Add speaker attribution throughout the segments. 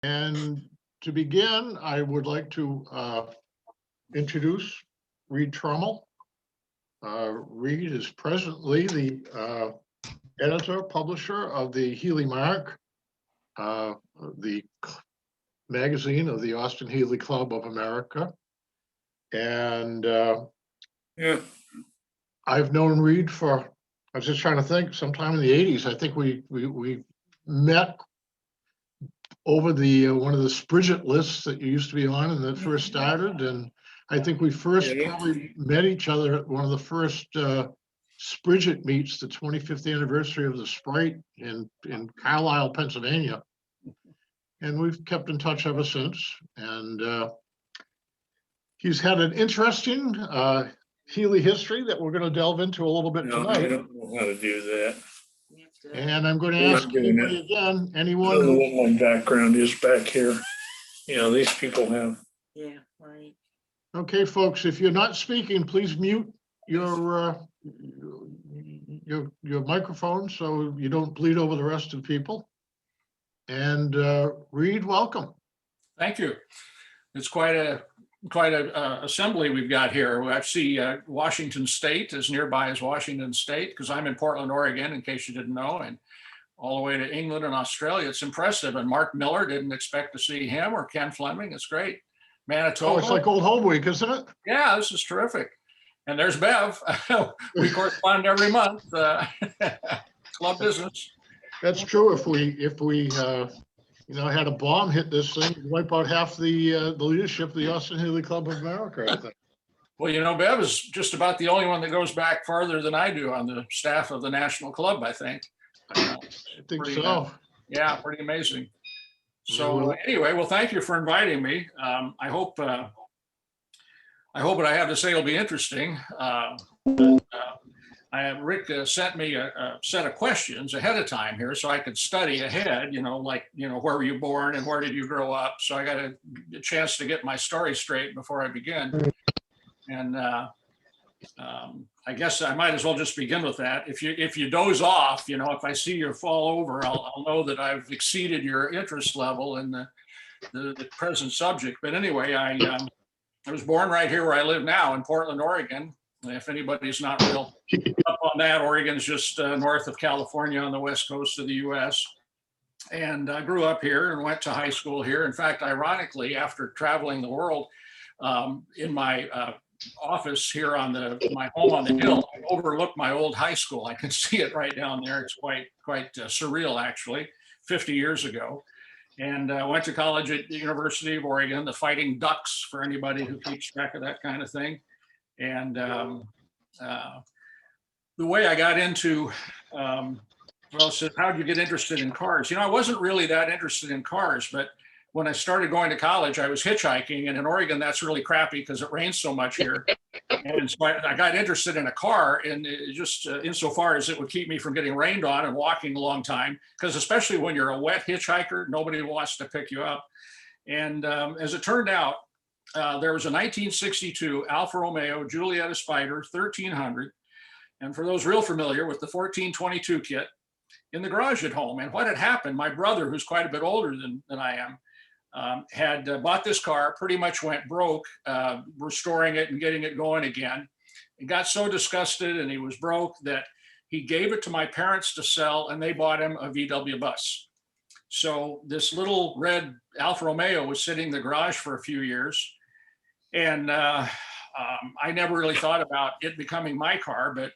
Speaker 1: And to begin, I would like to introduce Reid Trummel. Reid is presently the editor, publisher of the Healey Marque, the magazine of the Austin-Healey Club of America. And I've known Reid for, I was just trying to think, sometime in the 80s. I think we met over the one of the Sprigget lists that you used to be on and that first started. And I think we first probably met each other at one of the first Sprigget meets, the 25th anniversary of the Sprite in Carlisle, Pennsylvania. And we've kept in touch ever since. And he's had an interesting Healey history that we're going to delve into a little bit tonight.
Speaker 2: I don't know how to do that.
Speaker 1: And I'm going to ask anybody again, anyone
Speaker 2: I don't know what my background is back here. These people have.
Speaker 3: Yeah, right.
Speaker 1: Okay, folks, if you're not speaking, please mute your microphone so you don't bleed over the rest of the people. And Reid, welcome.
Speaker 4: Thank you. It's quite a assembly we've got here. We actually Washington State, as nearby as Washington State, because I'm in Portland, Oregon, in case you didn't know, and all the way to England and Australia. It's impressive. And Mark Miller, didn't expect to see him, or Ken Fleming. It's great. Manitoba.
Speaker 1: Oh, it's like old home week, isn't it?
Speaker 4: Yeah, this is terrific. And there's Bev. We correspond every month. Club business.
Speaker 1: That's true. If we had a bomb hit this thing, it'd wipe out half the leadership of the Austin-Healey Club of America, I think.
Speaker 4: Well, Bev is just about the only one that goes back farther than I do on the staff of the National Club, I think.
Speaker 1: I think so.
Speaker 4: Yeah, pretty amazing. So anyway, well, thank you for inviting me. I hope what I have to say will be interesting. Rick sent me a set of questions ahead of time here so I could study ahead, where were you born and where did you grow up? So I got a chance to get my story straight before I begin. And I guess I might as well just begin with that. If you doze off, if I see you fall over, I'll know that I've exceeded your interest level in the present subject. But anyway, I was born right here where I live now in Portland, Oregon. If anybody's not real up on that, Oregon's just north of California on the west coast of the U.S. And I grew up here and went to high school here. In fact, ironically, after traveling the world, in my office here on my home on the hill, I overlook my old high school. I can see it right down there. It's quite surreal, actually, 50 years ago. And went to college at the University of Oregon, the Fighting Ducks, for anybody who keeps track of that kind of thing. And the way I got into, said, how did you get interested in cars? I wasn't really that interested in cars, but when I started going to college, I was hitchhiking. And in Oregon, that's really crappy because it rains so much here. And so I got interested in a car, and just insofar as it would keep me from getting rained on and walking a long time, because especially when you're a wet hitchhiker, nobody wants to pick you up. And as it turned out, there was a 1962 Alfa Romeo Giulietta Spider 1300. And for those real familiar with the 1422 kit, in the garage at home. And what had happened, my brother, who's quite a bit older than I am, had bought this car, pretty much went broke, restoring it and getting it going again. He got so disgusted and he was broke that he gave it to my parents to sell, and they bought him a VW bus. So this little red Alfa Romeo was sitting in the garage for a few years. And I never really thought about it becoming my car, but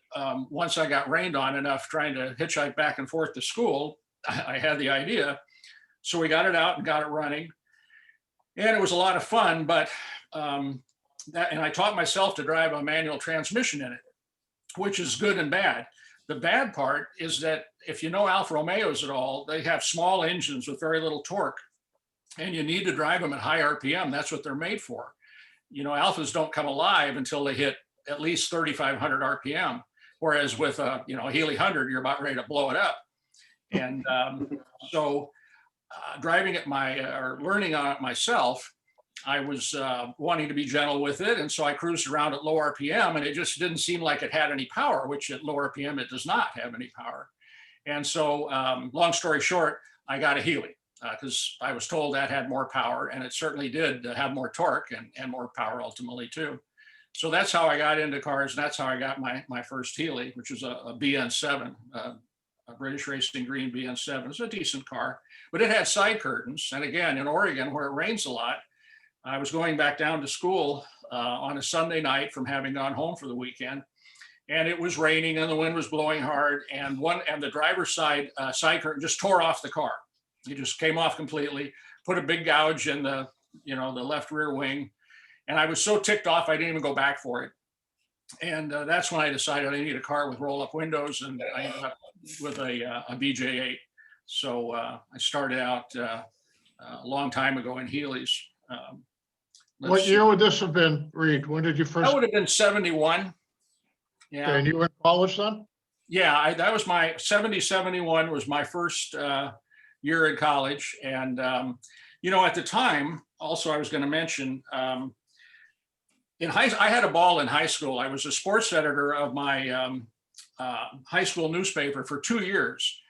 Speaker 4: once I got rained on enough trying to hitchhike back and forth to school, I had the idea. So we got it out and got it running. And it was a lot of fun, but and I taught myself to drive a manual transmission in it, which is good and bad. The bad part is that if you know Alfa Romeos at all, they have small engines with very little torque, and you need to drive them at high RPM. That's what they're made for. Alphas don't come alive until they hit at least 3,500 RPM, whereas with a Healey 100, you're about ready to blow it up. And so driving it learning on it myself, I was wanting to be gentle with it. And so I cruised around at low RPM, and it just didn't seem like it had any power, which at low RPM, it does not have any power. And so long story short, I got a Healey. because I was told that had more power, and it certainly did have more torque and more power ultimately too. So that's how I got into cars. And that's how I got my first Healey, which was a BN7, a British Racing Green BN7. It's a decent car, but it had side curtains. And again, in Oregon, where it rains a lot, I was going back down to school on a Sunday night from having gone home for the weekend, and it was raining and the wind was blowing hard, and the driver's side curtain just tore off the car. It just came off completely, put a big gouge in the left rear wing, and I was so ticked off I didn't even go back for it. And that's when I decided I need a car with roll-up windows, and I ended up with a BJ8. So I started out a long time ago in Healey's.
Speaker 1: What year would this have been, Reid? When did you first?
Speaker 4: That would have been 71. Yeah.
Speaker 1: Okay, and you were in college then?
Speaker 4: Yeah, that was my 71 was my first year in college. And, at the time, also I was going to mention, I had a ball in high school. I was a sports editor of my high school newspaper for 2 years.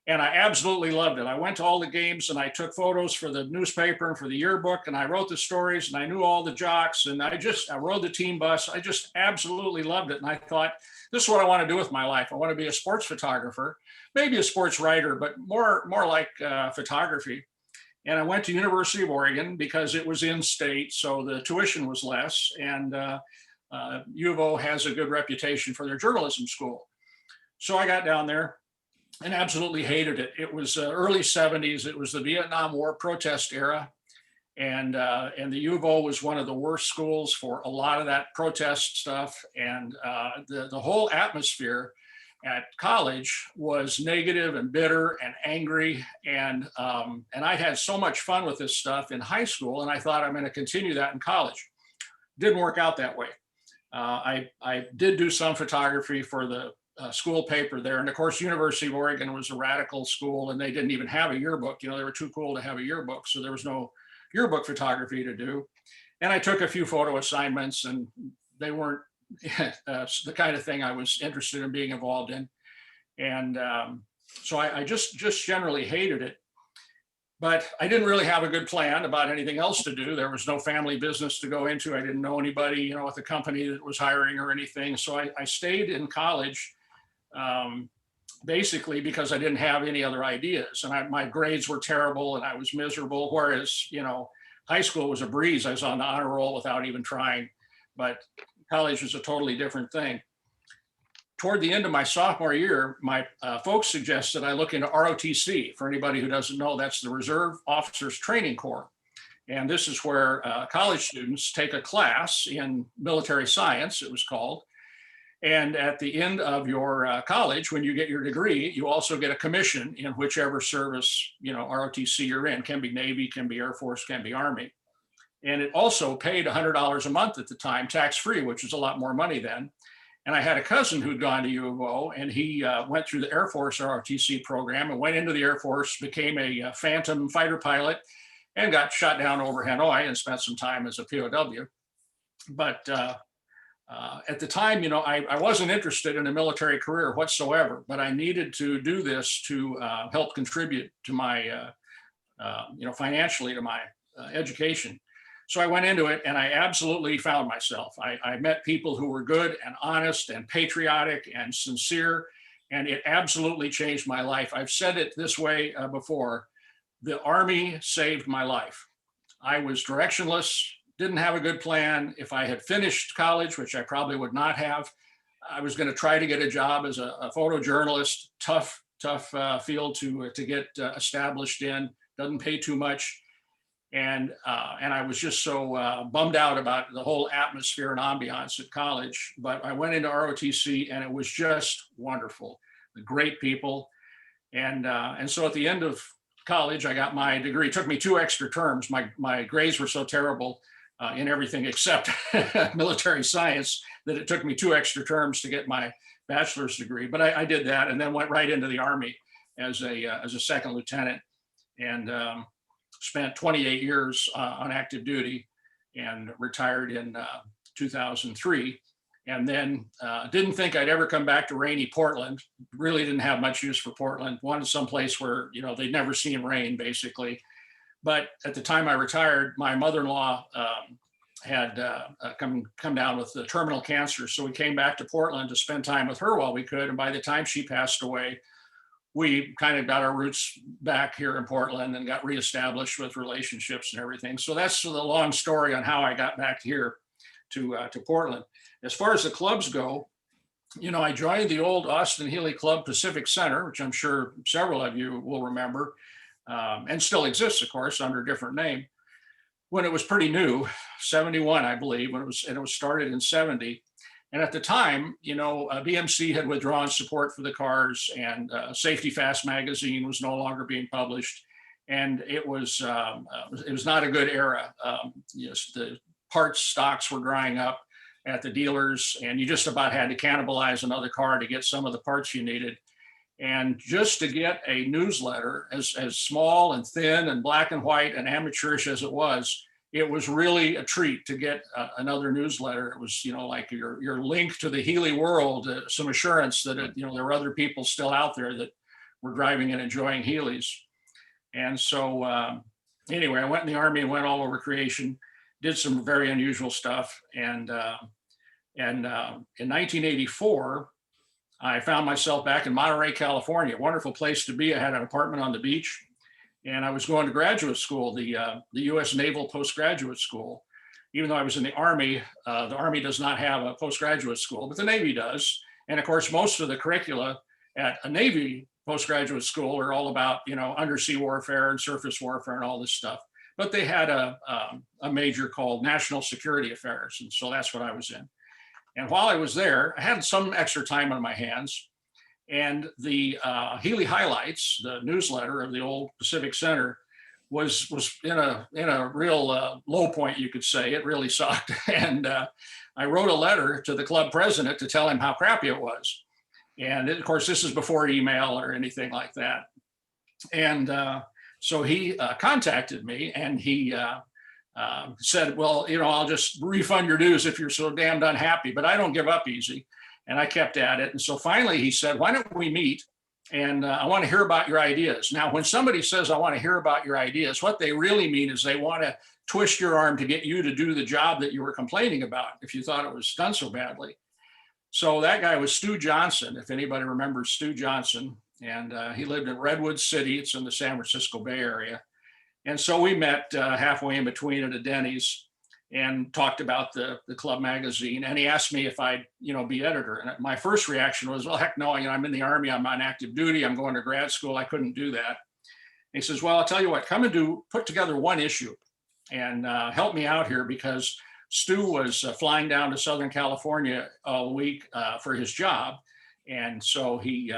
Speaker 4: And I absolutely loved it. I went to all the games and I took photos for the newspaper and for the yearbook, and I wrote the stories and I knew all the jocks, and I rode the team bus. I just absolutely loved it. And I thought, this is what I want to do with my life. I want to be a sports photographer, maybe a sports writer, but more like photography. And I went to University of Oregon because it was in state, so the tuition was less. And U of O has a good reputation for their journalism school. So I got down there and absolutely hated it. It was early 70s. It was the Vietnam War protest era. And the U of O was one of the worst schools for a lot of that protest stuff. And the whole atmosphere at college was negative and bitter and angry. And I had so much fun with this stuff in high school, and I thought I'm going to continue that in college. Didn't work out that way. I did do some photography for the school paper there. And of course, University of Oregon was a radical school, and they didn't even have a yearbook. They were too cool to have a yearbook. So there was no yearbook photography to do. And I took a few photo assignments, and they weren't the kind of thing I was interested in being involved in. And so I just generally hated it. But I didn't really have a good plan about anything else to do. There was no family business to go into. I didn't know anybody, at the company that was hiring or anything. So I stayed in college basically because I didn't have any other ideas. And my grades were terrible and I was miserable. Whereas, high school was a breeze. I was on the honor roll without even trying. But college was a totally different thing. Toward the end of my sophomore year, my folks suggested I look into ROTC. For anybody who doesn't know, that's the Reserve Officers Training Corps. And this is where college students take a class in military science, it was called. And at the end of your college, when you get your degree, you also get a commission in whichever service, ROTC you're in. Can be Navy, can be Air Force, can be Army. And it also paid $100 a month at the time, tax-free, which was a lot more money then. And I had a cousin who'd gone to U of O, and he went through the Air Force ROTC program and went into the Air Force, became a Phantom fighter pilot, and got shot down over Hanoi and spent some time as a POW. But at the time, I wasn't interested in a military career whatsoever, but I needed to do this to help contribute to my, financially to my education. So I went into it and I absolutely found myself. I met people who were good and honest and patriotic and sincere, and it absolutely changed my life. I've said it this way before. The Army saved my life. I was directionless, didn't have a good plan. If I had finished college, which I probably would not have, I was going to try to get a job as a photojournalist. Tough field to get established in. Doesn't pay too much. And I was just so bummed out about the whole atmosphere and ambiance at college. But I went into ROTC and it was just wonderful. The great people. And so at the end of college, I got my degree. It took me 2 extra terms. My grades were so terrible in everything except military science that it took me 2 extra terms to get my bachelor's degree. But I did that and then went right into the Army as a second lieutenant. And spent 28 years on active duty and retired in 2003. And then didn't think I'd ever come back to rainy Portland. Really didn't have much use for Portland. Wanted someplace where, they'd never seen rain, basically. But at the time I retired, my mother-in-law had come down with the terminal cancer. So we came back to Portland to spend time with her while we could. And by the time she passed away, we kind of got our roots back here in Portland and got reestablished with relationships and everything. So that's the long story on how I got back here to Portland. As far as the clubs go, you know, I joined the old Austin-Healey Club Pacific Center, which I'm sure several of you will remember, and still exists, of course, under a different name. When it was pretty new, 71, I believe, and it was started in 70. And at the time, you know, BMC had withdrawn support for the cars, and Safety Fast magazine was no longer being published, and it was not a good era. Yes, the parts stocks were drying up at the dealers, and you just about had to cannibalize another car to get some of the parts you needed. And just to get a newsletter as small and thin and black and white and amateurish as it was really a treat to get another newsletter. It was, you know, like your link to the Healey world, some assurance that, you know, there were other people still out there that were driving and enjoying Healeys. And so anyway, I went in the Army and went all over creation, did some very unusual stuff. And in 1984, I found myself back in Monterey, California, a wonderful place to be. I had an apartment on the beach, and I was going to graduate school, the U.S. Naval Postgraduate School. Even though I was in the Army does not have a postgraduate school, but the Navy does. And of course, most of the curricula at a Navy postgraduate school are all about, you know, undersea warfare and surface warfare and all this stuff. But they had a major called National Security Affairs, and so that's what I was in. And while I was there, I had some extra time on my hands, and the Healey Highlights, the newsletter of the old Pacific Center, was in a real low point, you could say. It really sucked, and I wrote a letter to the club president to tell him how crappy it was. And of course, this is before email or anything like that. And so he contacted me, and he said, well, you know, I'll just refund your dues if you're so damned unhappy, but I don't give up easy. And I kept at it. And so finally he said, why don't we meet? And I want to hear about your ideas. Now, when somebody says, I want to hear about your ideas, what they really mean is they want to twist your arm to get you to do the job that you were complaining about if you thought it was done so badly. So that guy was Stu Johnson, if anybody remembers Stu Johnson. And he lived in Redwood City. It's in the San Francisco Bay Area. And so we met halfway in between at a Denny's and talked about the club magazine. And he asked me if I'd, you know, be editor. And my first reaction was, well, heck no, you know, I'm in the Army, I'm on active duty, I'm going to grad school, I couldn't do that. And he says, well, I'll tell you what, come and put together one issue and help me out here, because Stu was flying down to Southern California all week for his job. And so he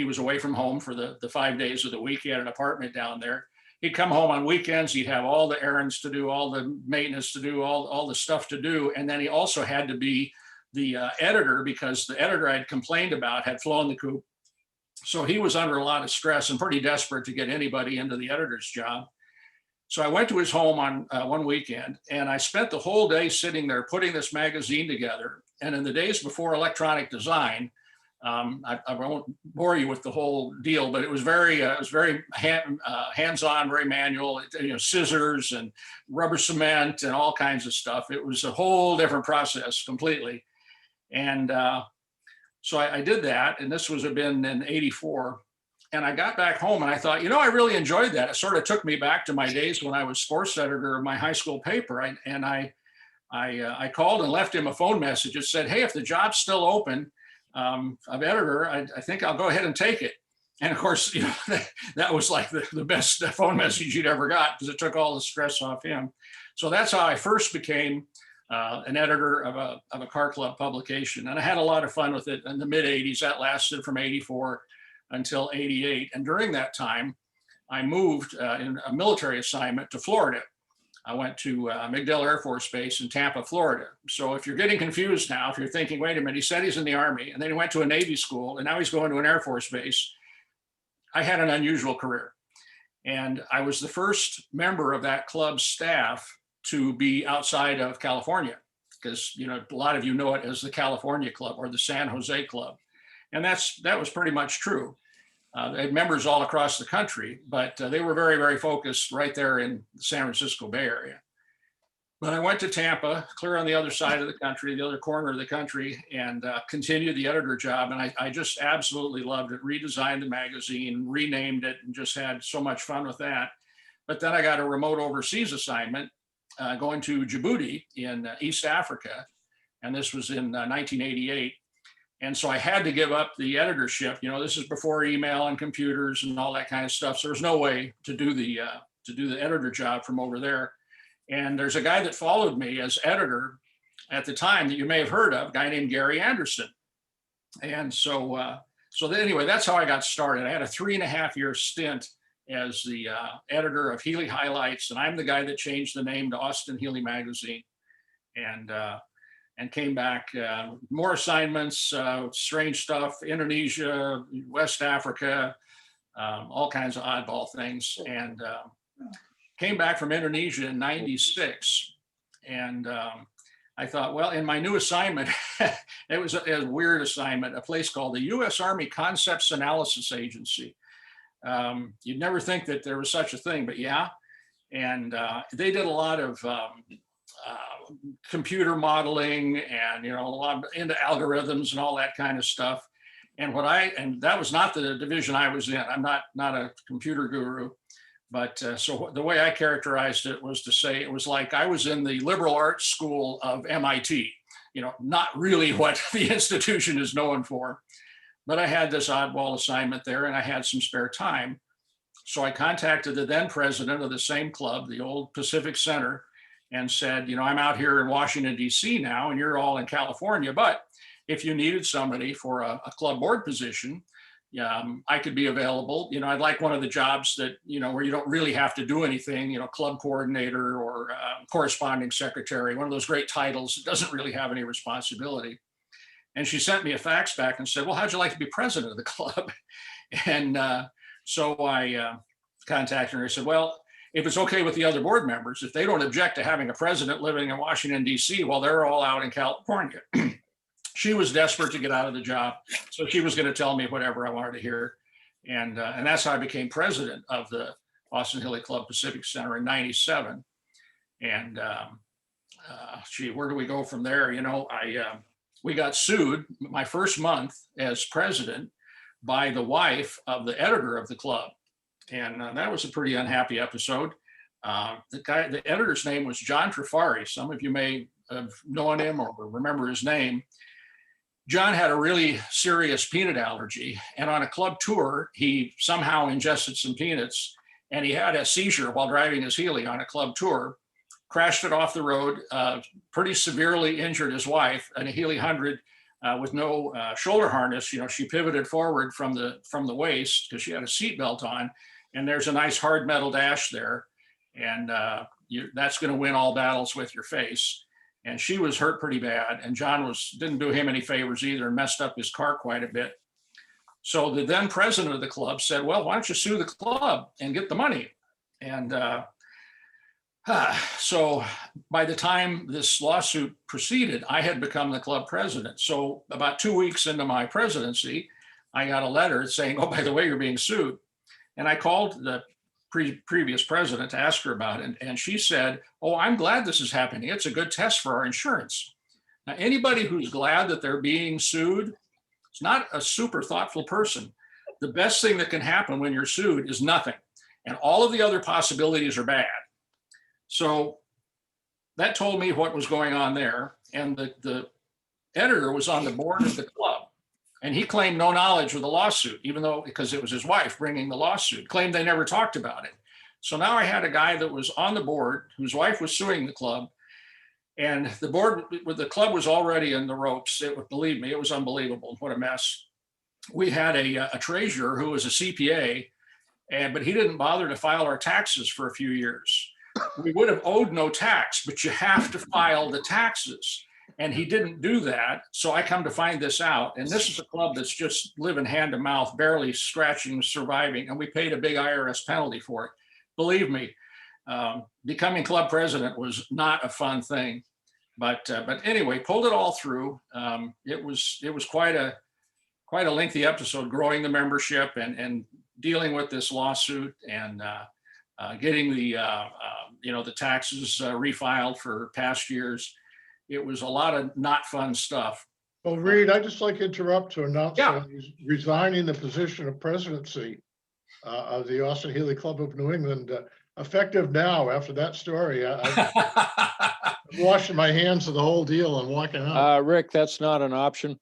Speaker 4: was away from home for the 5 days of the week. He had an apartment down there. He'd come home on weekends. He'd have all the errands to do, all the maintenance to do, all the stuff to do. And then he also had to be the editor, because the editor I'd complained about had flown the coop. So he was under a lot of stress and pretty desperate to get anybody into the editor's job. So I went to his home on one weekend, and I spent the whole day sitting there putting this magazine together. And in the days before electronic design, I won't bore you with the whole deal, but it was very hands-on, very manual. You know, scissors and rubber cement and all kinds of stuff. It was a whole different process completely. And so I did that, and this was been in '84. And I got back home and I thought, you know, I really enjoyed that. It sort of took me back to my days when I was sports editor of my high school paper. I called and left him a phone message. It said, hey, if the job's still open of editor, I think I'll go ahead and take it. And of course, you know, that was like the best phone message you'd ever got, because it took all the stress off him. So that's how I first became an editor of a car club publication. And I had a lot of fun with it in the mid 80s. That lasted from '84 until '88. And during that time, I moved in a military assignment to Florida. I went to MacDill Air Force Base in Tampa, Florida. So if you're getting confused now, if you're thinking, wait a minute, he said he's in the Army, and then he went to a Navy school, and now he's going to an Air Force base. I had an unusual career. And I was the first member of that club's staff to be outside of California, because, you know, a lot of you know it as the California Club or the San Jose Club. And that was pretty much true. They had members all across the country, but they were very, very focused right there in the San Francisco Bay Area. But I went to Tampa, clear on the other side of the country, the other corner of the country, and continued the editor job. And I just absolutely loved it. Redesigned the magazine, renamed it, and just had so much fun with that. But then I got a remote overseas assignment going to Djibouti in East Africa. And this was in 1988. And so I had to give up the editorship. You know, this is before email and computers and all that kind of stuff. So there's no way to do the editor job from over there. And there's a guy that followed me as editor at the time that you may have heard of, a guy named Gary Anderson. And so, anyway, that's how I got started. I had a 3.5-year stint as the editor of Healey Highlights, and I'm the guy that changed the name to Austin-Healey Magazine, and came back, more assignments, strange stuff, Indonesia, West Africa, all kinds of oddball things, and came back from Indonesia in '96, and I thought, well, in my new assignment, it was a weird assignment, a place called the U.S. Army Concepts Analysis Agency. You'd never think that there was such a thing, but yeah. And they did a lot of computer modeling and, you know, a lot into algorithms and all that kind of stuff. And that was not the division I was in. I'm not a computer guru. But so the way I characterized it was to say it was like I was in the liberal arts school of MIT, you know, not really what the institution is known for. But I had this oddball assignment there and I had some spare time. So I contacted the then president of the same club, the old Pacific Center, and said, you know, I'm out here in Washington, D.C. now, and you're all in California. But if you needed somebody for a club board position, I could be available. You know, I'd like one of the jobs that, you know, where you don't really have to do anything, you know, club coordinator or corresponding secretary, one of those great titles that doesn't really have any responsibility. And she sent me a fax back and said, well, how'd you like to be president of the club? And so I contacted her. I said, well, if it's okay with the other board members, if they don't object to having a president living in Washington, D.C., while they're all out in California. She was desperate to get out of the job, so she was going to tell me whatever I wanted to hear, and that's how I became president of the Austin-Healey Club Pacific Center in '97. And where do we go from there? You know, we got sued my first month as president by the wife of the editor of the club, and that was a pretty unhappy episode. The editor's name was John Trifari. Some of you may have known him or remember his name. John had a really serious peanut allergy, and on a club tour, he somehow ingested some peanuts, and he had a seizure while driving his Healey on a club tour, crashed it off the road, pretty severely injured his wife in a Healey 100 with no shoulder harness. You know, she pivoted forward from the waist because she had a seatbelt on, and there's a nice hard metal dash there, and that's going to win all battles with your face. And she was hurt pretty bad, and John didn't do him any favors either and messed up his car quite a bit. So the then president of the club said, well, why don't you sue the club and get the money? And so by the time this lawsuit proceeded, I had become the club president. So about 2 weeks into my presidency, I got a letter saying, oh, by the way, you're being sued. And I called the previous president to ask her about it. And she said, oh, I'm glad this is happening. It's a good test for our insurance. Now, anybody who's glad that they're being sued is not a super thoughtful person. The best thing that can happen when you're sued is nothing. And all of the other possibilities are bad. So that told me what was going on there. And the editor was on the board of the club. And he claimed no knowledge of the lawsuit, even though, because it was his wife bringing the lawsuit, claimed they never talked about it. So now I had a guy that was on the board whose wife was suing the club, and the club was already in the ropes. Believe me, it was unbelievable. What a mess. We had a treasurer who was a CPA, but he didn't bother to file our taxes for a few years. We would have owed no tax, but you have to file the taxes. And he didn't do that. So I come to find this out. And this is a club that's just living hand to mouth, barely scratching, surviving. And we paid a big IRS penalty for it. Believe me, becoming club president was not a fun thing. But anyway, pulled it all through. It was quite quite a lengthy episode, growing the membership and dealing with this lawsuit and getting the the taxes refiled for past years. It was a lot of not fun stuff.
Speaker 1: Well, Reid, I'd just like to interrupt to announce
Speaker 4: Yeah.
Speaker 1: that he's resigning the position of presidency of the Austin-Healey Club of New England, effective now after that story. I'm washing my hands of the whole deal and walking out.
Speaker 3: Rick, that's not an option.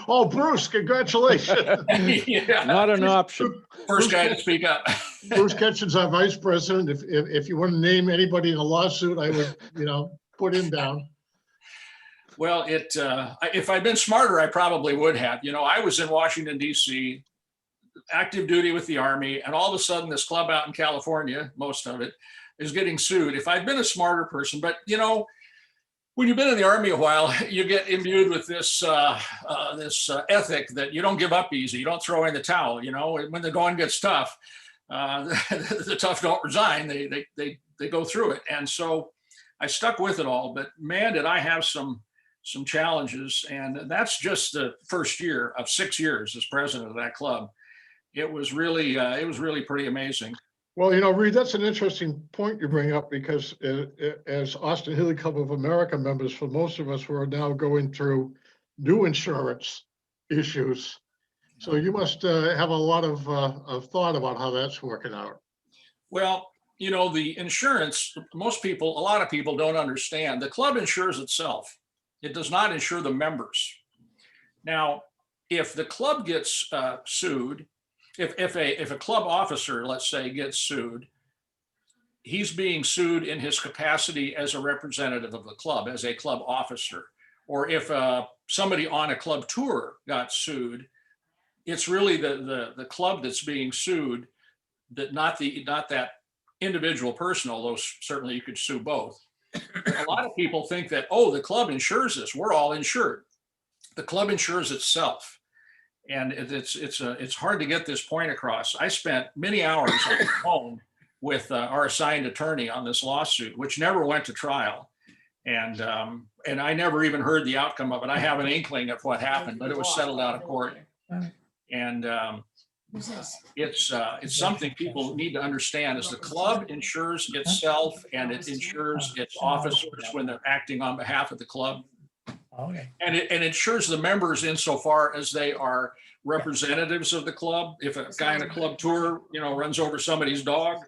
Speaker 1: Oh, Bruce, congratulations.
Speaker 4: Yeah.
Speaker 3: Not an option.
Speaker 4: First guy to speak up.
Speaker 1: Bruce Ketchen's our vice president. If you want to name anybody in a lawsuit, I would, put him down.
Speaker 4: Well, if I'd been smarter, I probably would have. I was in Washington, D.C., active duty with the Army, and all of a sudden this club out in California, most of it, is getting sued. If I'd been a smarter person, but when you've been in the Army a while, you get imbued with this ethic that you don't give up easy. You don't throw in the towel. When the going gets tough, the tough don't resign. They go through it. And so I stuck with it all. But man, did I have some challenges. And that's just the first year of 6 years as president of that club. It was really pretty amazing.
Speaker 1: Well, Reid, that's an interesting point you bring up, because as Austin-Healey Club of America members, for most of us, we're now going through new insurance issues. So you must have a lot of thought about how that's working out.
Speaker 4: Well, the insurance, a lot of people don't understand. The club insures itself. It does not insure the members. Now, if the club gets sued, if a club officer, let's say, gets sued, he's being sued in his capacity as a representative of the club, as a club officer. Or if somebody on a club tour got sued, it's really the club that's being sued, not that individual person, although certainly you could sue both. A lot of people think that, the club insures this. We're all insured. The club insures itself. And it's hard to get this point across. I spent many hours on the phone with our assigned attorney on this lawsuit, which never went to trial. And I never even heard the outcome of it. I have an inkling of what happened, but it was settled out of court. And it's something people need to understand, is the club insures itself and it insures its officers when they're acting on behalf of the club.
Speaker 5: Okay.
Speaker 4: And it insures the members insofar as they are representatives of the club. If a guy on a club tour, runs over somebody's dog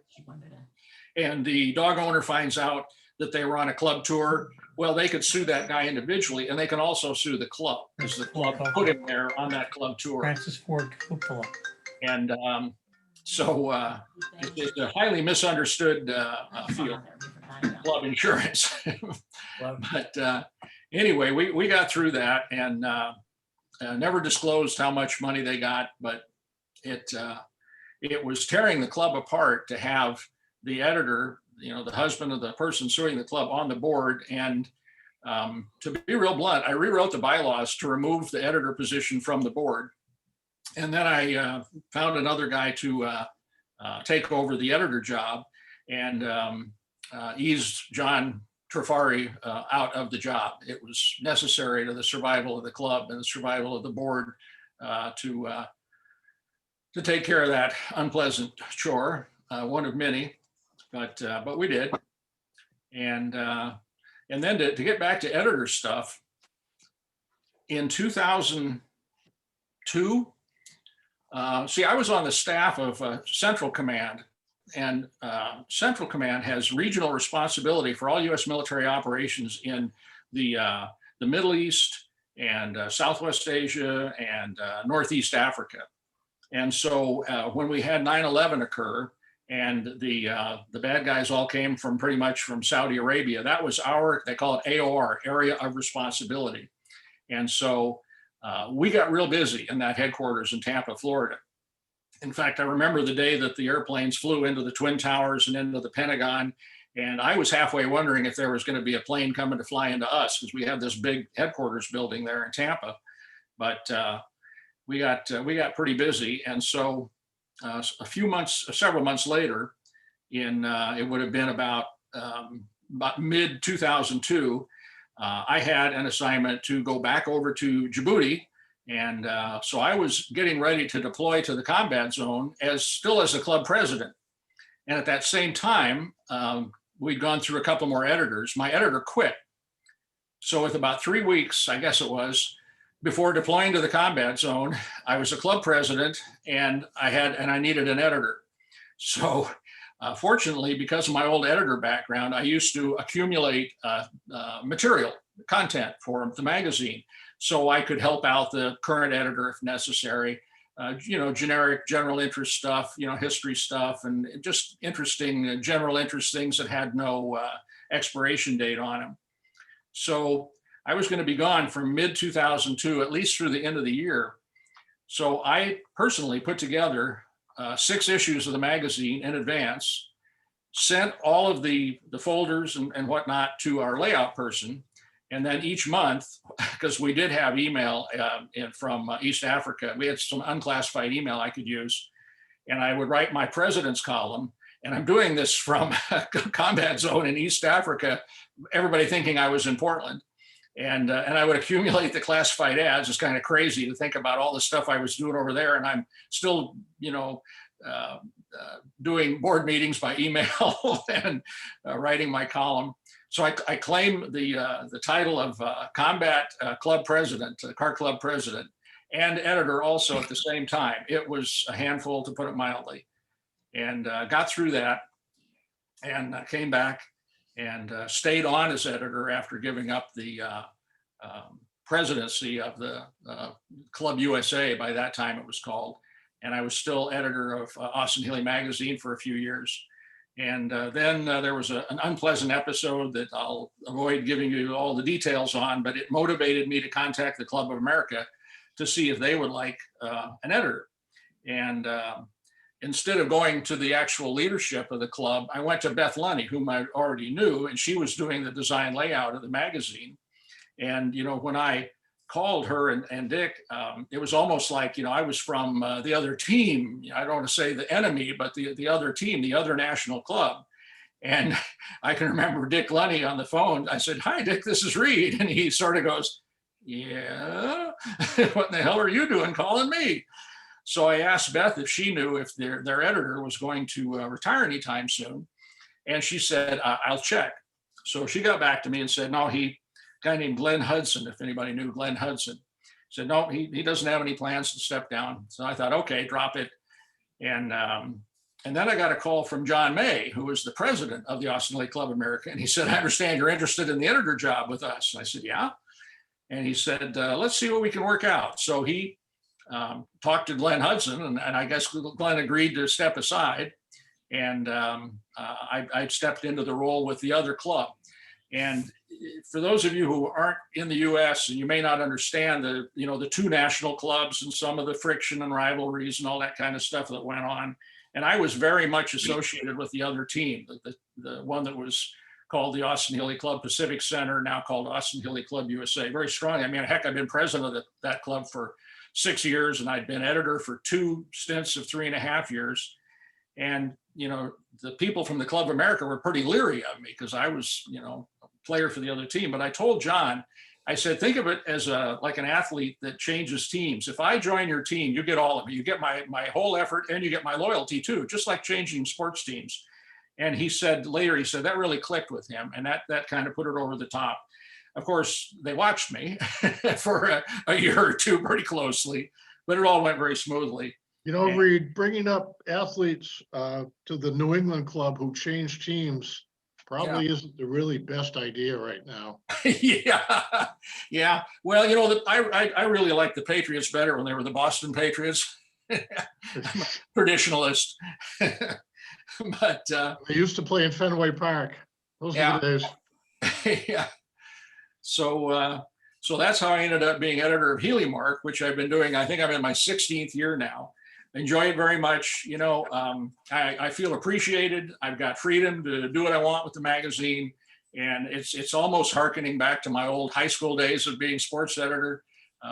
Speaker 4: and the dog owner finds out that they were on a club tour, well, they could sue that guy individually, and they can also sue the club because the club put him there on that club tour.
Speaker 5: Francis Ford Coppola.
Speaker 4: And so it's a highly misunderstood field, club insurance. But anyway, we got through that and never disclosed how much money they got, but it was tearing the club apart to have the editor, the husband of the person suing the club, on the board. And to be real blunt, I rewrote the bylaws to remove the editor position from the board. And then I found another guy to take over the editor job and eased John Trafari out of the job. It was necessary to the survival of the club and the survival of the board to take care of that unpleasant chore, one of many, but we did. And then to get back to editor stuff, in 2002, I was on the staff of Central Command. And Central Command has regional responsibility for all U.S. military operations in the Middle East and Southwest Asia and Northeast Africa. And so when we had 9/11 occur and the bad guys all came from pretty much from Saudi Arabia, that was they call it AOR, Area of Responsibility. And so we got real busy in that headquarters in Tampa, Florida. In fact, I remember the day that the airplanes flew into the Twin Towers and into the Pentagon, and I was halfway wondering if there was going to be a plane coming to fly into us, because we had this big headquarters building there in Tampa. But we got pretty busy, and so several months later, it would have been about mid 2002, I had an assignment to go back over to Djibouti. And so I was getting ready to deploy to the combat zone still as a club president. And at that same time, we'd gone through a couple more editors. My editor quit. So with about 3 weeks, I guess it was, before deploying to the combat zone, I was a club president and I needed an editor. So fortunately, because of my old editor background, I used to accumulate material, content for the magazine, so I could help out the current editor if necessary. Generic general interest stuff, history stuff, and just interesting general interest things that had no expiration date on them. So I was going to be gone from mid-2002, at least through the end of the year. So I personally put together 6 issues of the magazine in advance, sent all of the folders and whatnot to our layout person. And then each month, because we did have email from East Africa, we had some unclassified email I could use. And I would write my president's column. And I'm doing this from a combat zone in East Africa, everybody thinking I was in Portland. And I would accumulate the classified ads. It's kind of crazy to think about all the stuff I was doing over there. And I'm still, doing board meetings by email and writing my column. So I claim the title of combat club president, car club president, and editor also at the same time. It was a handful, to put it mildly, and got through that and came back and stayed on as editor after giving up the presidency of the Club USA. By that time it was called. And I was still editor of Austin-Healey Magazine for a few years. And then there was an unpleasant episode that I'll avoid giving you all the details on, but it motivated me to contact the Club of America to see if they would like an editor. And instead of going to the actual leadership of the club, I went to Beth Lunny, whom I already knew, and she was doing the design layout of the magazine. And, when I called her and Dick, it was almost like, I was from the other team. I don't want to say the enemy, but the other team, the other national club. And I can remember Dick Lunny on the phone. I said, "Hi, Dick, this is Reid." And he sort of goes, "Yeah, what in the hell are you doing calling me?" So I asked Beth if she knew if their editor was going to retire anytime soon. And she said, "I'll check." So she got back to me and said, "No, guy named Glenn Hudson," if anybody knew Glenn Hudson, said, "No, he doesn't have any plans to step down." So I thought, okay, drop it. And then I got a call from John May, who was the president of the Austin-Healey Club of America. And he said, "I understand you're interested in the editor job with us." And I said, "Yeah." And he said, "Let's see what we can work out." So he talked to Glenn Hudson, and I guess Glenn agreed to step aside. And I stepped into the role with the other club. And for those of you who aren't in the U.S. and you may not understand the two national clubs and some of the friction and rivalries and all that kind of stuff that went on, and I was very much associated with the other team, the one that was called the Austin-Healey Club Pacific Center, now called Austin-Healey Club USA, very strong. I mean, heck, I've been president of that club for 6 years, and I'd been editor for 2 stints of 3.5 years. And, the people from the Club of America were pretty leery of me because I was, a player for the other team. But I told John, I said, think of it as like an athlete that changes teams. If I join your team, you get all of it. You get my whole effort and you get my loyalty too, just like changing sports teams. And he said later, that really clicked with him. And that kind of put it over the top. Of course, they watched me for a year or two pretty closely, but it all went very smoothly.
Speaker 1: Reid, bringing up athletes to the New England club who changed teams probably isn't the really best idea right now.
Speaker 4: Yeah. Well, I really like the Patriots better when they were the Boston Patriots. Traditionalist. But
Speaker 1: they used to play in Fenway Park. Those are the days.
Speaker 4: Yeah. So that's how I ended up being editor of Healey Marque, which I've been doing. I think I'm in my 16th year now. Enjoy it very much. I feel appreciated. I've got freedom to do what I want with the magazine. And it's almost hearkening back to my old high school days of being sports editor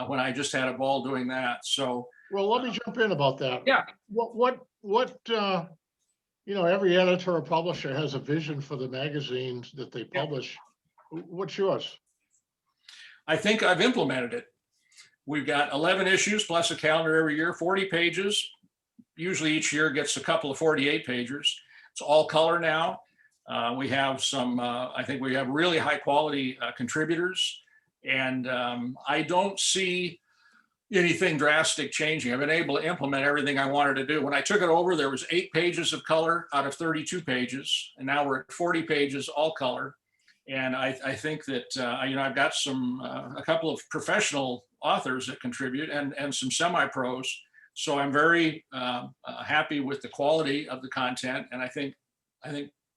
Speaker 4: when I just had a ball doing that. So,
Speaker 1: well, let me jump in about that.
Speaker 4: Yeah.
Speaker 1: What every editor or publisher has a vision for the magazines that they publish. What's yours?
Speaker 4: I think I've implemented it. We've got 11 issues plus a calendar every year, 40 pages. Usually each year gets a couple of 48 pagers. It's all color now. We have some, I think we have really high quality contributors, and I don't see anything drastic changing. I've been able to implement everything I wanted to do. When I took it over, there was 8 pages of color out of 32 pages, and now we're at 40 pages, all color. And I think that, I've got a couple of professional authors that contribute and some semi-pros. So I'm very happy with the quality of the content. And I think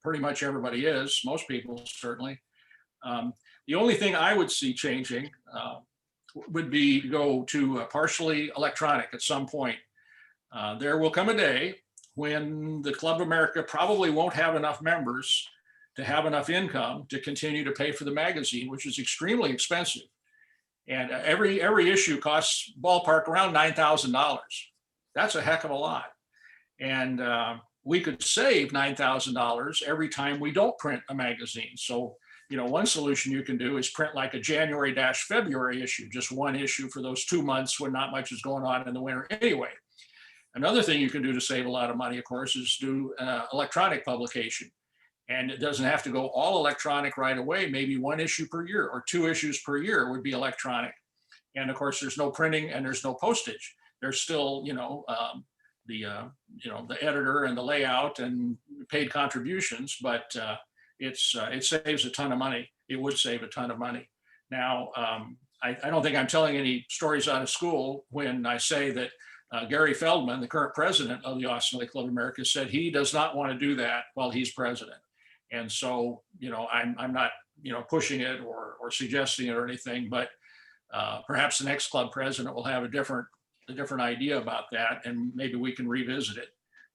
Speaker 4: pretty much everybody is, most people certainly. The only thing I would see changing would be to go to partially electronic at some point. There will come a day when the Club of America probably won't have enough members to have enough income to continue to pay for the magazine, which is extremely expensive. And every issue costs ballpark around $9,000. That's a heck of a lot. And we could save $9,000 every time we don't print a magazine. So, one solution you can do is print like a January-February issue, just one issue for those 2 months when not much is going on in the winter anyway. Another thing you can do to save a lot of money, of course, is do electronic publication. And it doesn't have to go all electronic right away. Maybe 1 issue per year or 2 issues per year would be electronic. And of course, there's no printing and there's no postage. There's still, the editor and the layout and paid contributions, but it saves a ton of money. It would save a ton of money. Now, I don't think I'm telling any stories out of school when I say that Gary Feldman, the current president of the Austin-Healey Club of America, said he does not want to do that while he's president. And so, I'm not, pushing it or suggesting it or anything, but perhaps the next club president will have a different idea about that, and maybe we can revisit it.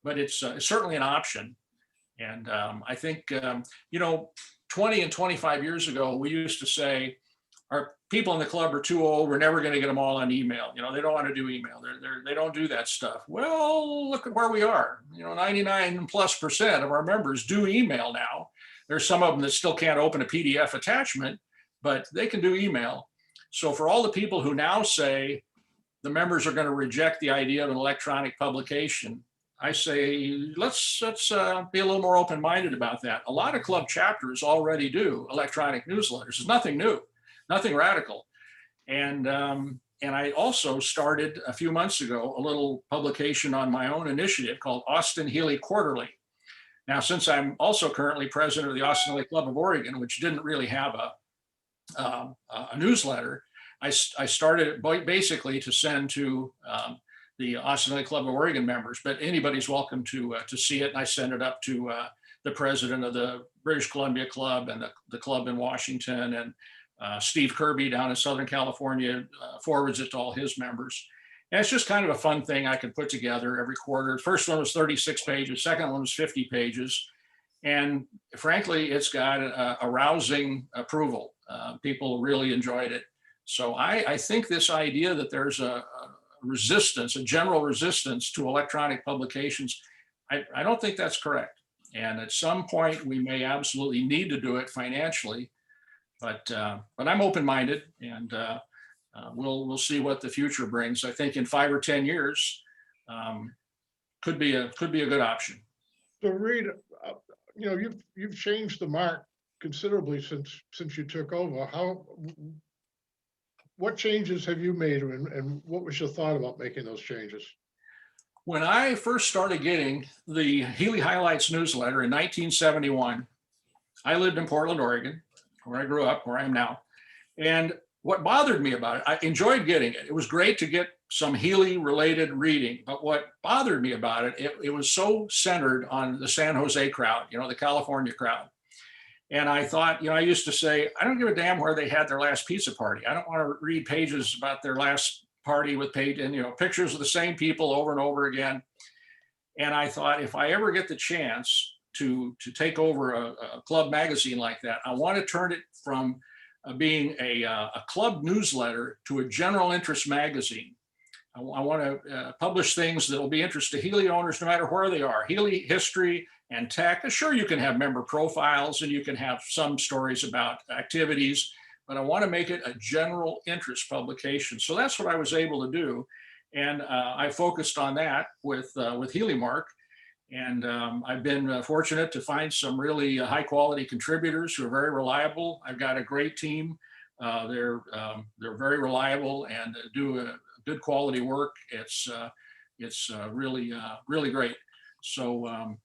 Speaker 4: But it's certainly an option. And I think, 20 and 25 years ago, we used to say, our people in the club are too old. We're never going to get them all on email. They don't want to do email. They don't do that stuff. Well, look at where we are. 99+% of our members do email now. There's some of them that still can't open a PDF attachment, but they can do email. So for all the people who now say the members are going to reject the idea of an electronic publication, I say, let's be a little more open-minded about that. A lot of club chapters already do electronic newsletters. It's nothing new. Nothing radical. And I also started a few months ago a little publication on my own initiative called Austin-Healey Quarterly. Now, since I'm also currently president of the Austin-Healey Club of Oregon, which didn't really have a newsletter, I started it basically to send to the Austin-Healey Club of Oregon members, but anybody's welcome to see it. And I send it up to the president of the British Columbia Club and the club in Washington, and Steve Kirby down in Southern California forwards it to all his members. And it's just kind of a fun thing I could put together every quarter. The first one was 36 pages, second one was 50 pages. And frankly, it's got a rousing approval. People really enjoyed it. So I think this idea that there's a resistance, a general resistance to electronic publications, I don't think that's correct. And at some point, we may absolutely need to do it financially. But I'm open-minded, and we'll see what the future brings. I think in 5 or 10 years, could be a good option.
Speaker 1: So Reid, you've changed the mark considerably since you took over. What changes have you made, and what was your thought about making those changes?
Speaker 4: When I first started getting the Healey Highlights newsletter in 1971, I lived in Portland, Oregon, where I grew up, where I am now. And what bothered me about it, I enjoyed getting it. It was great to get some Healey related reading, but what bothered me about it, it was so centered on the San Jose crowd, the California crowd. And I thought, I used to say, I don't give a damn where they had their last pizza party. I don't want to read pages about their last party with pictures of the same people over and over again. And I thought, if I ever get the chance to take over a club magazine like that, I want to turn it from being a club newsletter to a general interest magazine. I want to publish things that will be interest to Healey owners no matter where they are. Healey history and tech. Sure, you can have member profiles and you can have some stories about activities, but I want to make it a general interest publication. So that's what I was able to do. And I focused on that with Healey Marque. And I've been fortunate to find some really high quality contributors who are very reliable. I've got a great team. They're very reliable and do a good quality work. It's really great. So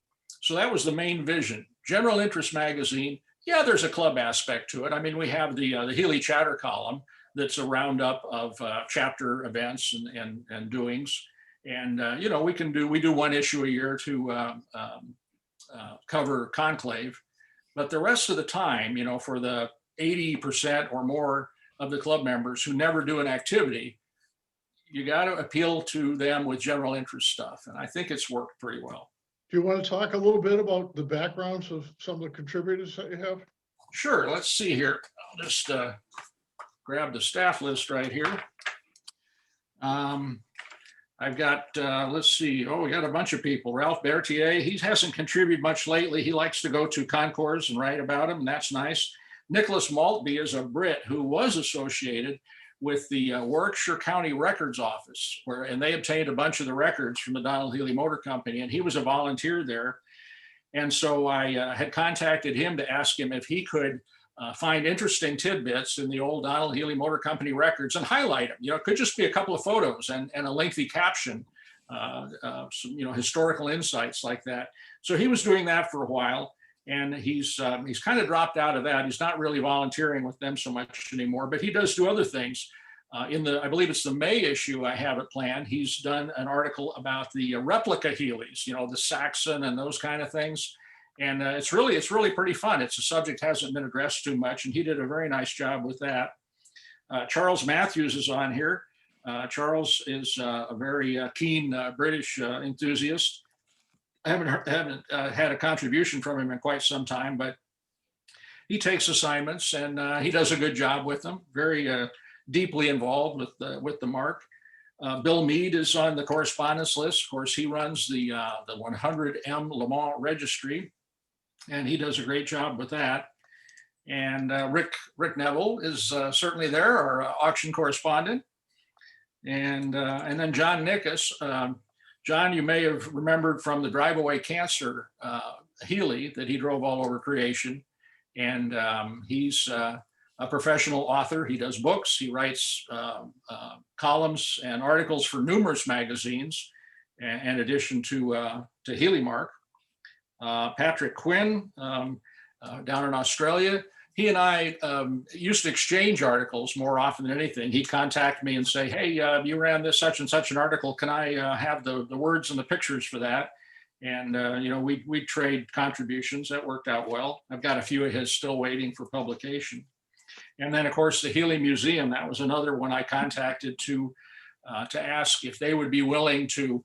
Speaker 4: so that was the main vision. General interest magazine. Yeah, there's a club aspect to it. I mean, we have the Healey Chatter column that's a roundup of chapter events and doings. And you know, we do one issue a year to cover conclave, but the rest of the time, you know, for the 80% or more of the club members who never do an activity, you got to appeal to them with general interest stuff, and I think it's worked pretty well.
Speaker 1: Do you want to talk a little bit about the backgrounds of some of the contributors that you have?
Speaker 4: Sure. Let's see here. I'll just grab the staff list right here. I've got, let's see, we got a bunch of people. Ralph Berthier, he hasn't contributed much lately. He likes to go to concours and write about them, and that's nice. Nicholas Maltby is a Brit who was associated with the Warwickshire County Records Office, and they obtained a bunch of the records from the Donald-Healey Motor Company, and he was a volunteer there. And so I had contacted him to ask him if he could find interesting tidbits in the old Donald-Healey Motor Company records and highlight them. You know, it could just be a couple of photos and a lengthy caption, some, you know, historical insights like that. So he was doing that for a while, and he's kind of dropped out of that. He's not really volunteering with them so much anymore, but he does do other things. I believe it's the May issue I have it planned. He's done an article about the replica Healeys, you know, the Saxon and those kind of things. And it's really pretty fun. It's a subject hasn't been addressed too much, and he did a very nice job with that. Charles Matthews is on here. Charles is a very keen British enthusiast. I haven't had a contribution from him in quite some time, but he takes assignments and he does a good job with them. Very deeply involved with the Marque. Bill Mead is on the correspondence list. Of course, he runs the 100M Le Mans registry, and he does a great job with that. And Rick Neville is certainly there, our auction correspondent. And then John Nickus. John, you may have remembered from the Drive Away Cancer Healey that he drove all over creation. And he's a professional author. He does books. He writes columns and articles for numerous magazines, in addition to Healey Marque. Patrick Quinn down in Australia. He and I used to exchange articles more often than anything. He'd contact me and say, hey, you ran this such and such an article. Can I have the words and the pictures for that? And, you know, we'd trade contributions. That worked out well. I've got a few of his still waiting for publication. And then, of course, the Healey Museum, that was another one I contacted to ask if they would be willing to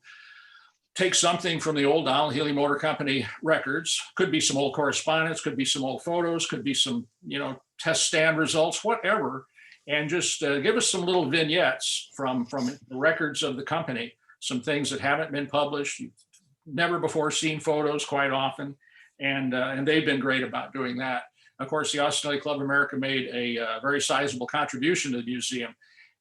Speaker 4: take something from the old Donald-Healey Motor Company records. Could be some old correspondence, could be some old photos, could be some, you know, test stand results, whatever, and just give us some little vignettes from the records of the company, some things that haven't been published. You've never before seen photos quite often, and they've been great about doing that. Of course, the Austin-Healey Club of America made a very sizable contribution to the museum,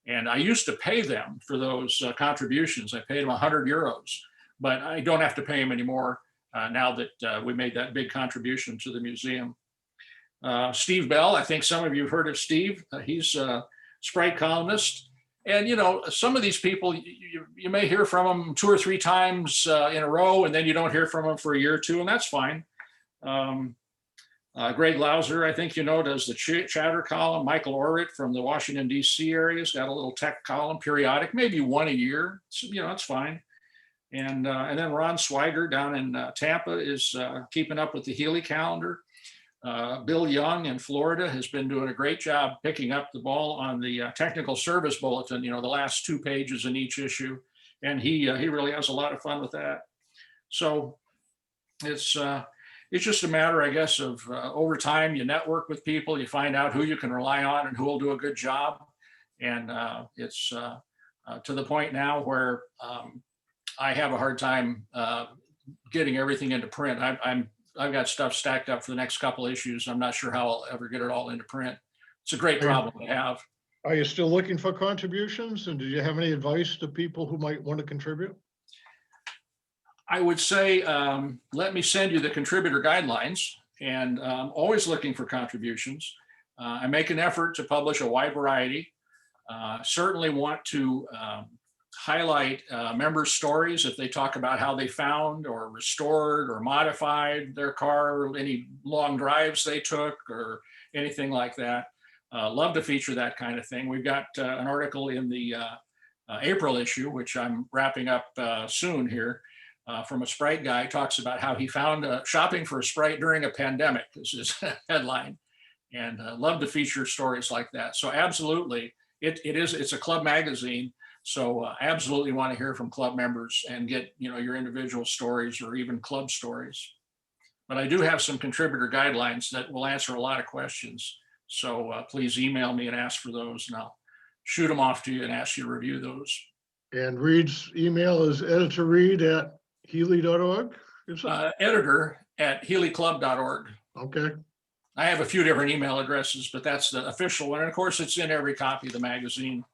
Speaker 4: and I used to pay them for those contributions. I paid them 100 euros. But I don't have to pay him anymore now that we made that big contribution to the museum. Steve Bell, I think some of you have heard of Steve. He's a Sprite columnist. And, you know, some of these people, you may hear from them 2 or 3 times in a row, and then you don't hear from them for a year or two, and that's fine. Greg Lauser, I think you know, does the chatter column. Michael Orrit from the Washington, D.C. area has got a little tech column, periodic, maybe one a year. So, you know, that's fine. And then Ron Swiger down in Tampa is keeping up with the Healey calendar. Bill Young in Florida has been doing a great job picking up the ball on the technical service bulletin, you know, the last 2 pages in each issue. And he really has a lot of fun with that. So it's just a matter, I guess, of over time, you network with people, you find out who you can rely on and who will do a good job. And it's to the point now where I have a hard time getting everything into print. I've got stuff stacked up for the next couple issues. I'm not sure how I'll ever get it all into print. it's a great problem to have.
Speaker 1: Are you still looking for contributions? And did you have any advice to people who might want to contribute?
Speaker 4: I would say, let me send you the contributor guidelines, and always looking for contributions. I make an effort to publish a wide variety. Certainly want to highlight members' stories if they talk about how they found or restored or modified their car, any long drives they took or anything like that. Love to feature that kind of thing. We've got an article in the April issue, which I'm wrapping up soon here, from a Sprite guy, talks about how he found shopping for a Sprite during a pandemic, is his headline. And love to feature stories like that. So absolutely, it's a club magazine. So absolutely want to hear from club members and get, your individual stories or even club stories. But I do have some contributor guidelines that will answer a lot of questions. So please email me and ask for those, and I'll shoot them off to you and ask you to review those.
Speaker 1: And Reid's email is editorreid@healey.org.
Speaker 4: Editor@healeyclub.org.
Speaker 1: Okay.
Speaker 4: I have a few different email addresses, but that's the official one. And of course, it's in every copy of the magazine.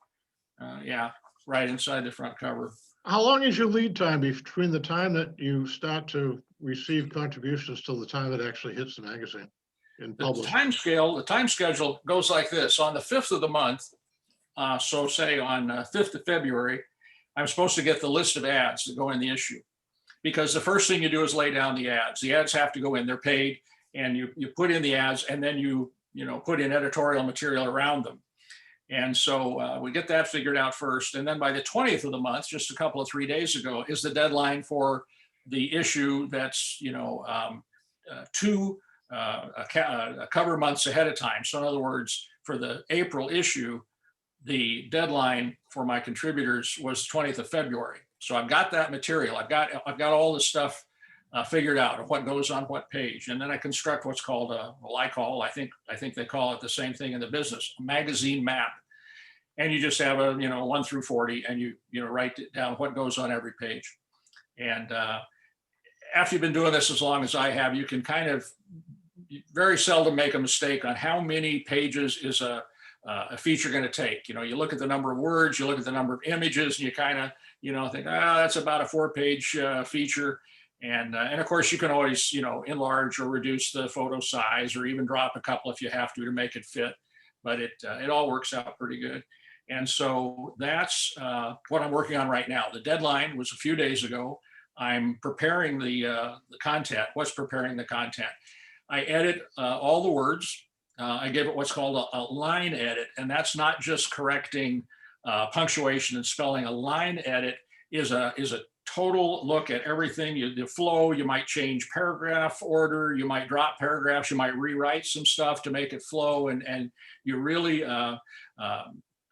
Speaker 4: Right inside the front cover.
Speaker 1: How long is your lead time between the time that you start to receive contributions till the time it actually hits the magazine and
Speaker 4: The
Speaker 1: published?
Speaker 4: the time schedule goes like this. On the 5th of the month, so say on 5th of February, I'm supposed to get the list of ads that go in the issue. Because the first thing you do is lay down the ads. The ads have to go in, they're paid, and you put in the ads, and then you put in editorial material around them. And so we get that figured out first. And then by the 20th of the month, just a couple of 3 days ago, is the deadline for the issue that's, a cover months ahead of time. So in other words, for the April issue, the deadline for my contributors was 20th of February. So I've got that material. I've got all the stuff figured out of what goes on what page. And then I construct what's called I think they call it the same thing in the business, a magazine map. And you just have a, 1 through 40, and you write down what goes on every page. And after you've been doing this as long as I have, you can kind of very seldom make a mistake on how many pages is a feature going to take. You look at the number of words, you look at the number of images, and you kind of, think, that's about a 4-page feature. And of course, you can always, enlarge or reduce the photo size, or even drop a couple if you have to make it fit. But it all works out pretty good. And so that's what I'm working on right now. The deadline was a few days ago. I'm preparing the content. What's preparing the content? I edit all the words. I give it what's called a line edit, and that's not just correcting punctuation and spelling. A line edit is a total look at everything. The flow, you might change paragraph order, you might drop paragraphs, you might rewrite some stuff to make it flow, and you really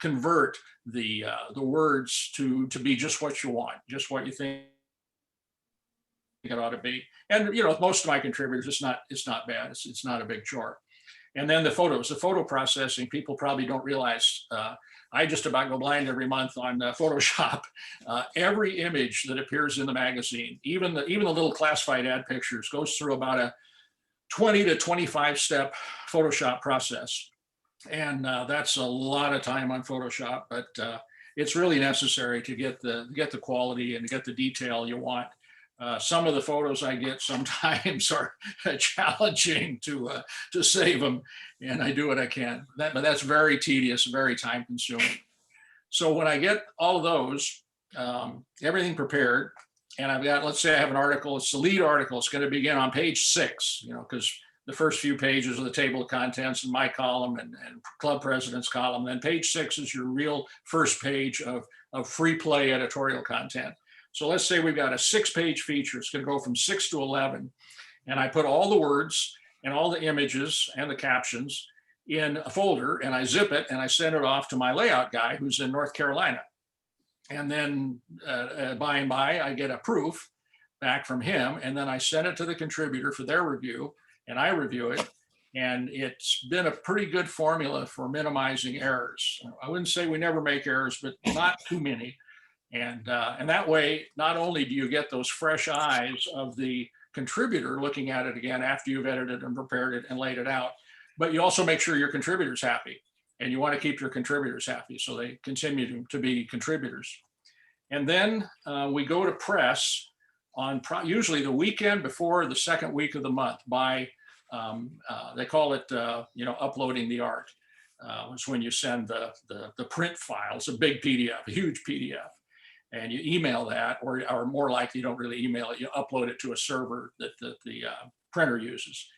Speaker 4: convert the words to be just what you want, just what you think it ought to be. And most of my contributors, it's not bad. It's not a big chore. And then the photo processing, people probably don't realize. I just about go blind every month on Photoshop. Every image that appears in the magazine, even the little classified ad pictures, goes through about a 20 to 25 step Photoshop process. And that's a lot of time on Photoshop, but it's really necessary to get the quality and get the detail you want. Some of the photos I get sometimes are challenging to save them, and I do what I can. But that's very tedious, very time consuming. So when I get all of those, everything prepared, and I've got, let's say I have an article, it's the lead article, it's going to begin on page 6, because the first few pages are the table of contents and my column and club president's column. Then page 6 is your real first page of free play editorial content. So let's say we've got a 6-page feature. It's going to go from 6 to 11. And I put all the words and all the images and the captions in a folder, and I zip it and I send it off to my layout guy who's in North Carolina. And then by and by, I get a proof back from him, and then I send it to the contributor for their review, and I review it. And it's been a pretty good formula for minimizing errors. I wouldn't say we never make errors, but not too many. And that way, not only do you get those fresh eyes of the contributor looking at it again after you've edited and prepared it and laid it out, but you also make sure your contributor's happy. and you want to keep your contributors happy, so they continue to be contributors. And then we go to press on usually the weekend before the second week of the month by, they call it, uploading the art. It's when you send the print files, a big PDF, a huge PDF, and you email that, or more likely you don't really email it, you upload it to a server that the printer uses.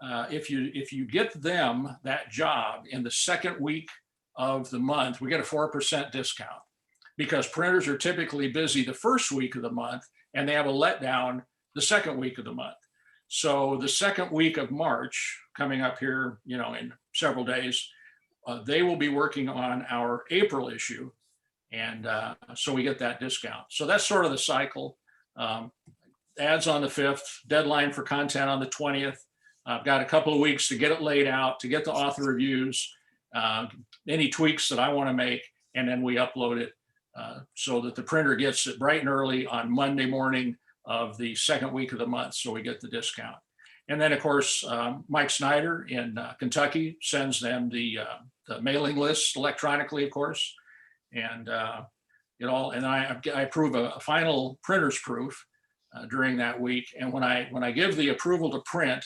Speaker 4: If you get them that job in the second week of the month, we get a 4% discount, because printers are typically busy the first week of the month and they have a letdown the second week of the month. So the second week of March, coming up here, in several days, they will be working on our April issue. And so we get that discount. So that's sort of the cycle. Ads on the 5th, deadline for content on the 20th. I've got a couple of weeks to get it laid out, to get the author reviews, any tweaks that I want to make, and then we upload it so that the printer gets it bright and early on Monday morning of the second week of the month, so we get the discount. And then, of course, Mike Snyder in Kentucky sends them the mailing list electronically, of course, and and I approve a final printer's proof during that week. And when I give the approval to print,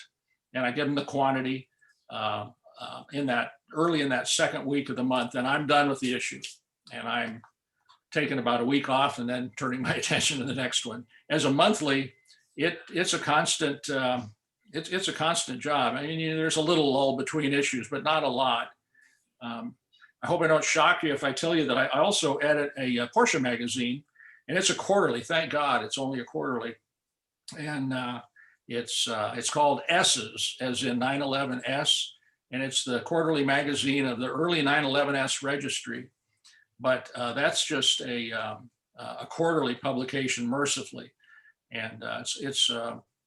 Speaker 4: and I give them the quantity early in that second week of the month, then I'm done with the issue, and I'm taking about a week off and then turning my attention to the next one. As a monthly, it's a constant it's a constant job. I mean, there's a little lull between issues, but not a lot. I hope I don't shock you if I tell you that I also edit a Porsche magazine, and it's a quarterly. Thank God it's only a quarterly, and it's called S's, as in 911S, and it's the quarterly magazine of the early 911S registry. But that's just a quarterly publication, mercifully, and it's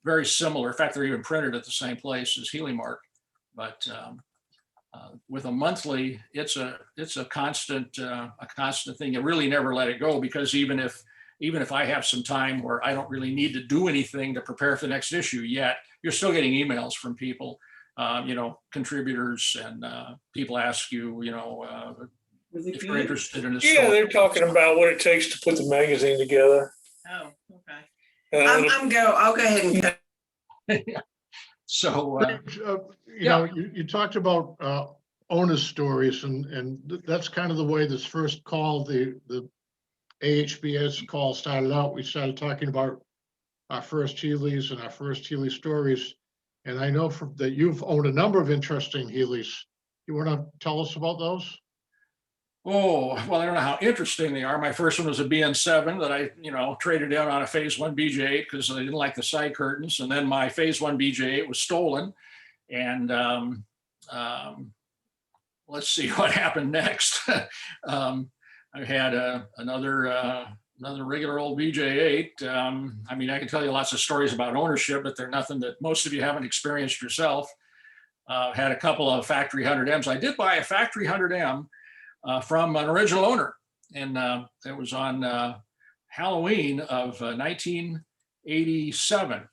Speaker 4: very similar. In fact, they're even printed at the same place as Healey Marque. But with a monthly, it's a constant thing. You really never let it go, because even if I have some time where I don't really need to do anything to prepare for the next issue yet, you're still getting emails from people, contributors, and people ask you, if you're interested in a story.
Speaker 2: Yeah, they're talking about what it takes to put the magazine together.
Speaker 6: Oh, okay. I'll go ahead and.
Speaker 4: So,
Speaker 1: you talked about owner stories, and that's kind of the way this first call, the AHBS call, started out. We started talking about our first Healeys and our first Healey stories. And I know that you've owned a number of interesting Healeys. You want to tell us about those?
Speaker 4: Oh, well, I don't know how interesting they are. My first one was a BN7 that I, traded in on a Phase 1 BJ8 because I didn't like the side curtains. And then my Phase 1 BJ8 was stolen. And let's see what happened next. I had another regular old BJ8. I mean, I can tell you lots of stories about ownership, but they're nothing that most of you haven't experienced yourself. Had a couple of factory 100Ms. I did buy a factory 100M from an original owner, and it was on Halloween of 1987,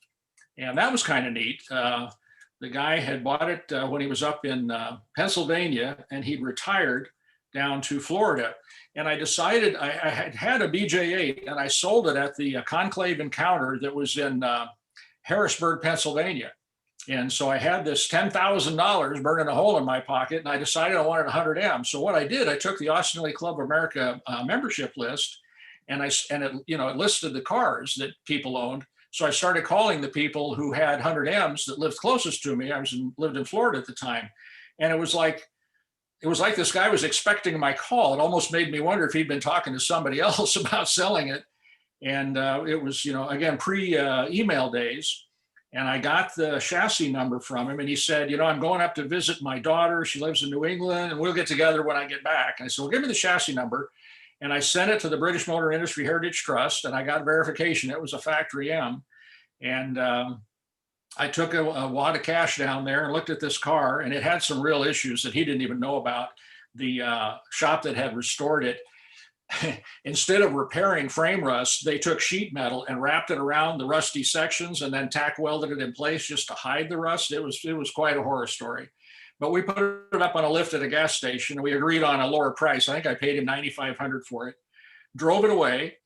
Speaker 4: and that was kind of neat. The guy had bought it when he was up in Pennsylvania, and he'd retired down to Florida. And I decided I had a BJ8, and I sold it at the Conclave Encounter that was in Harrisburg, Pennsylvania. And so I had this $10,000 burning a hole in my pocket, and I decided I wanted a 100M. So what I did, I took the Austin-Healey Club of America membership list, and it listed the cars that people owned. So I started calling the people who had 100Ms that lived closest to me. I lived in Florida at the time, and it was like this guy was expecting my call. It almost made me wonder if he'd been talking to somebody else about selling it. And it was, again, pre-email days. And I got the chassis number from him, and he said, I'm going up to visit my daughter. She lives in New England, and we'll get together when I get back. And I said, well, give me the chassis number. And I sent it to the British Motor Industry Heritage Trust, and I got verification. It was a factory M. And I took a wad of cash down there and looked at this car, and it had some real issues that he didn't even know about. The shop that had restored it instead of repairing frame rust, they took sheet metal and wrapped it around the rusty sections and then tack welded it in place just to hide the rust. It was quite a horror story. But we put it up on a lift at a gas station. We agreed on a lower price. I think I paid him $9,500 for it. Drove it away,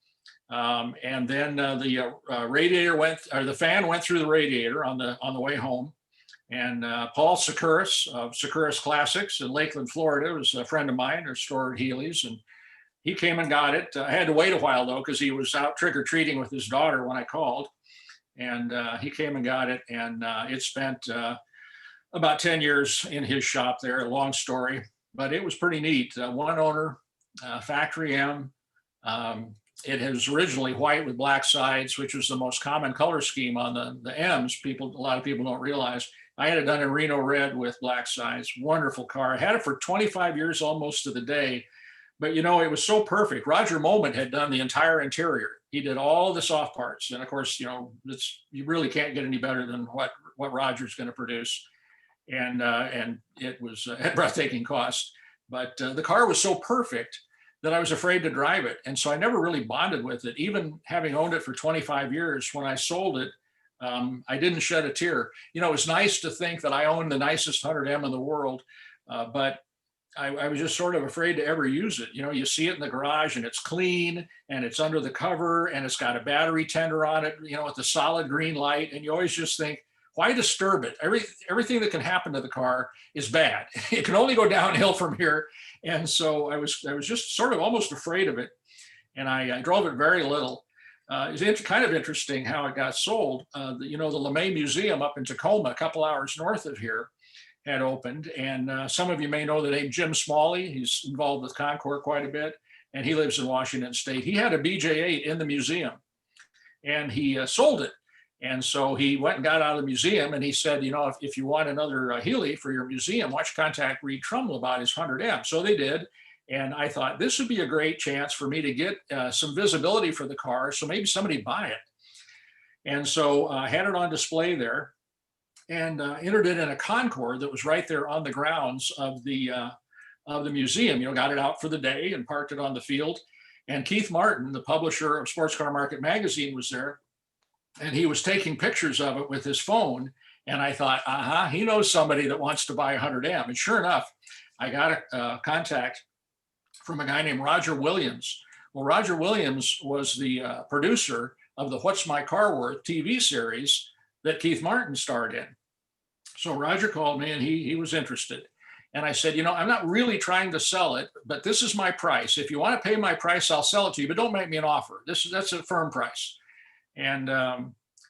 Speaker 4: and then the radiator went, or the fan went through the radiator on the way home. And Paul Securis of Securis Classics in Lakeland, Florida, was a friend of mine, or store at Healey's, and he came and got it. I had to wait a while though, because he was out trick or treating with his daughter when I called, and he came and got it, and it spent about 10 years in his shop there. A long story, but it was pretty neat. One owner, factory M. It was originally white with black sides, which was the most common color scheme on the M's. A lot of people don't realize. I had it done in Reno red with black sides. Wonderful car. I had it for 25 years, almost to the day. But you know, it was so perfect. Roger Moment had done the entire interior. He did all the soft parts, and of course, you know, you really can't get any better than what Roger's going to produce. And it was at breathtaking cost. But the car was so perfect that I was afraid to drive it. And so I never really bonded with it. Even having owned it for 25 years, when I sold it, I didn't shed a tear. You know, it was nice to think that I owned the nicest 100M in the world, but I was just sort of afraid to ever use it. You know, you see it in the garage and it's clean and it's under the cover and it's got a battery tender on it, you know, with the solid green light. And you always just think, why disturb it? Everything that can happen to the car is bad. It can only go downhill from here. And so I was just sort of almost afraid of it. And I drove it very little. It's kind of interesting how it got sold. You know, the LeMay Museum up in Tacoma, a couple hours north of here, had opened. And some of you may know the name Jim Smalley. He's involved with Concord quite a bit. And he lives in Washington State. He had a BJ8 in the museum and he sold it. And so he went and got out of the museum and he said, you know, if you want another Healey for your museum, why don't you contact Reid Trummel about his 100M. So they did. And I thought this would be a great chance for me to get some visibility for the car. So maybe somebody buy it. And so I had it on display there and entered it in a Concord that was right there on the grounds of the museum. You know, got it out for the day and parked it on the field. And Keith Martin, the publisher of Sports Car Market Magazine, was there. And he was taking pictures of it with his phone. And I thought, he knows somebody that wants to buy a 100M. And sure enough, I got a contact from a guy named Roger Williams. Well, Roger Williams was the producer of the What's My Car Worth TV series that Keith Martin starred in. So Roger called me and he was interested. And I said, you know, I'm not really trying to sell it, but this is my price. If you want to pay my price, I'll sell it to you, but don't make me an offer. That's a firm price. And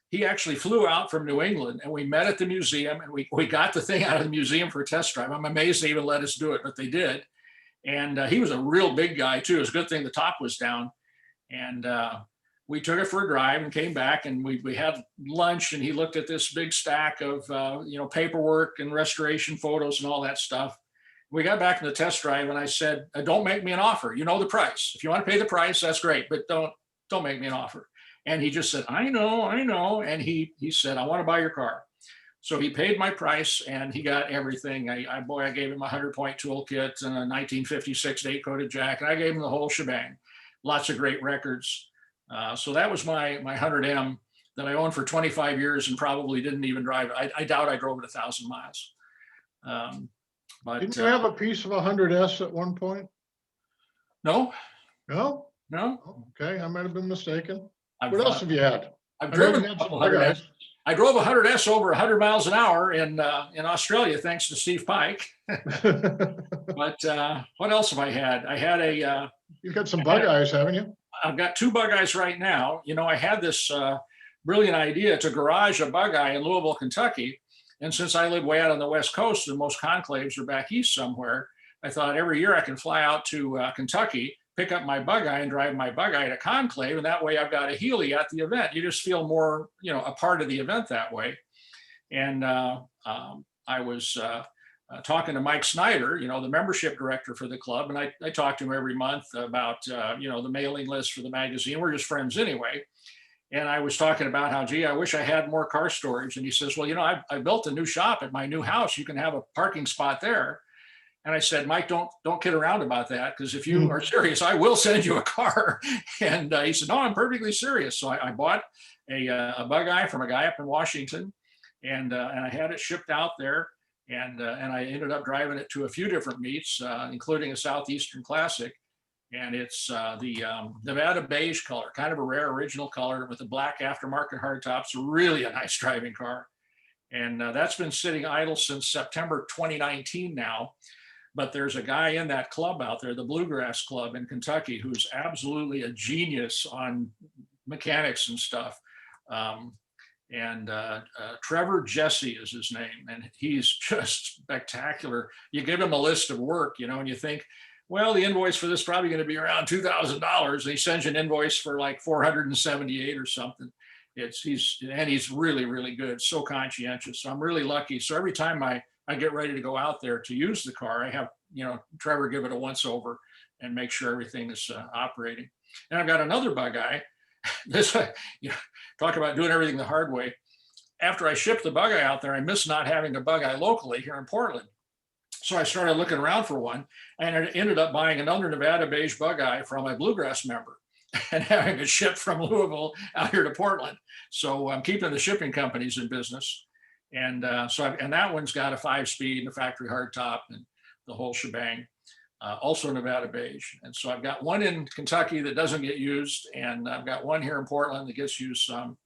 Speaker 4: he actually flew out from New England and we met at the museum and we got the thing out of the museum for a test drive. I'm amazed they even let us do it, but they did. And he was a real big guy too. It was a good thing the top was down. And we took it for a drive and came back and we had lunch and he looked at this big stack of, you know, paperwork and restoration photos and all that stuff. We got back in the test drive and I said, don't make me an offer. You know the price. If you want to pay the price, that's great, but don't make me an offer. And he just said, I know. And he said, I want to buy your car. So he paid my price and he got everything. I gave him a 100-point toolkit and a 1956 8-coated jack. And I gave him the whole shebang. Lots of great records. So that was my 100M that I owned for 25 years and probably didn't even drive it. I doubt I drove it 1,000 miles. But
Speaker 1: Didn't you have a piece of a 100S at one point?
Speaker 4: No.
Speaker 1: No?
Speaker 4: No.
Speaker 1: Okay, I might have been mistaken.
Speaker 4: I've,
Speaker 1: What else have you had?
Speaker 4: I've
Speaker 1: I know
Speaker 4: driven
Speaker 1: you
Speaker 4: a
Speaker 1: had some
Speaker 4: couple
Speaker 1: bug
Speaker 4: 100S.
Speaker 1: eyes.
Speaker 4: I drove a 100S over 100 miles an hour in Australia, thanks to Steve Pike. But what else have I had? I had a.
Speaker 1: You've got some bug eyes, haven't you?
Speaker 4: I've got 2 bug eyes right now. You know, I had this brilliant idea to garage a bug eye in Louisville, Kentucky. And since I live way out on the West Coast and most conclaves are back east somewhere, I thought every year I can fly out to Kentucky, pick up my bug eye and drive my bug eye to conclave. And that way I've got a Healey at the event. You just feel more, you know, a part of the event that way. And I was talking to Mike Snyder, you know, the membership director for the club. And I talk to him every month about, you know, the mailing list for the magazine. We're just friends anyway. And I was talking about how, gee, I wish I had more car storage. And he says, well, you know, I built a new shop at my new house. You can have a parking spot there. And I said, Mike, don't kid around about that, because if you are serious, I will send you a car. And he said, no, I'm perfectly serious. So I bought a Bug-Eye from a guy up in Washington, and I had it shipped out there. And I ended up driving it to a few different meets, including a Southeastern Classic. And it's the Nevada beige color, kind of a rare original color with a black aftermarket hardtop. It's really a nice driving car. And that's been sitting idle since September 2019 now. But there's a guy in that club out there, the Bluegrass Club in Kentucky, who's absolutely a genius on mechanics and stuff. Trevor Jesse is his name, and he's just spectacular. You give him a list of work, and you think, well, the invoice for this is probably going to be around $2,000. And he sends you an invoice for like $478 or something. He's really, really good, so conscientious. So I'm really lucky. So every time I get ready to go out there to use the car, I have, Trevor give it a once over and make sure everything is operating. And I've got another Bug-Eye. This, talk about doing everything the hard way. After I shipped the Bug-Eye out there, I missed not having a Bug-Eye locally here in Portland. So I started looking around for one, and I ended up buying another Nevada beige Bug-Eye from a Bluegrass member and having it shipped from Louisville out here to Portland. So I'm keeping the shipping companies in business. And and that one's got a 5-speed and a factory hardtop and the whole shebang. Also Nevada beige. And so I've got one in Kentucky that doesn't get used, and I've got one here in Portland that gets used some.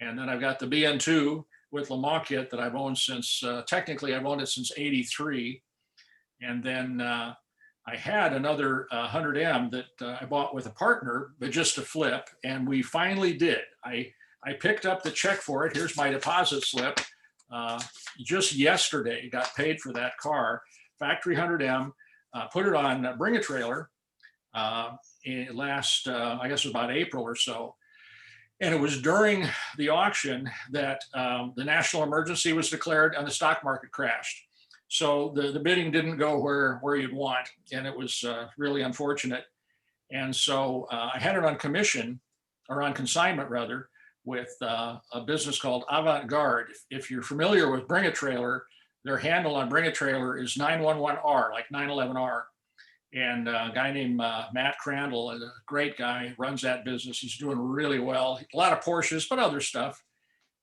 Speaker 4: And then I've got the BN2 with Le Mans kit that I've owned since, technically I've owned it since '83. And then I had another 100M that I bought with a partner, but just to flip, and we finally did. I picked up the check for it. Here's my deposit slip. Just yesterday, got paid for that car, factory 100M. Put it on Bring a Trailer last, I guess it was about April or so. And it was during the auction that the national emergency was declared and the stock market crashed. So the bidding didn't go where you'd want. And it was really unfortunate. And so I had it on commission, or on consignment rather, with a business called Avant-Garde. If you're familiar with Bring a Trailer, their handle on Bring a Trailer is 911R, like 911R. And a guy named Matt Crandall, a great guy, runs that business. He's doing really well. A lot of Porsches, but other stuff.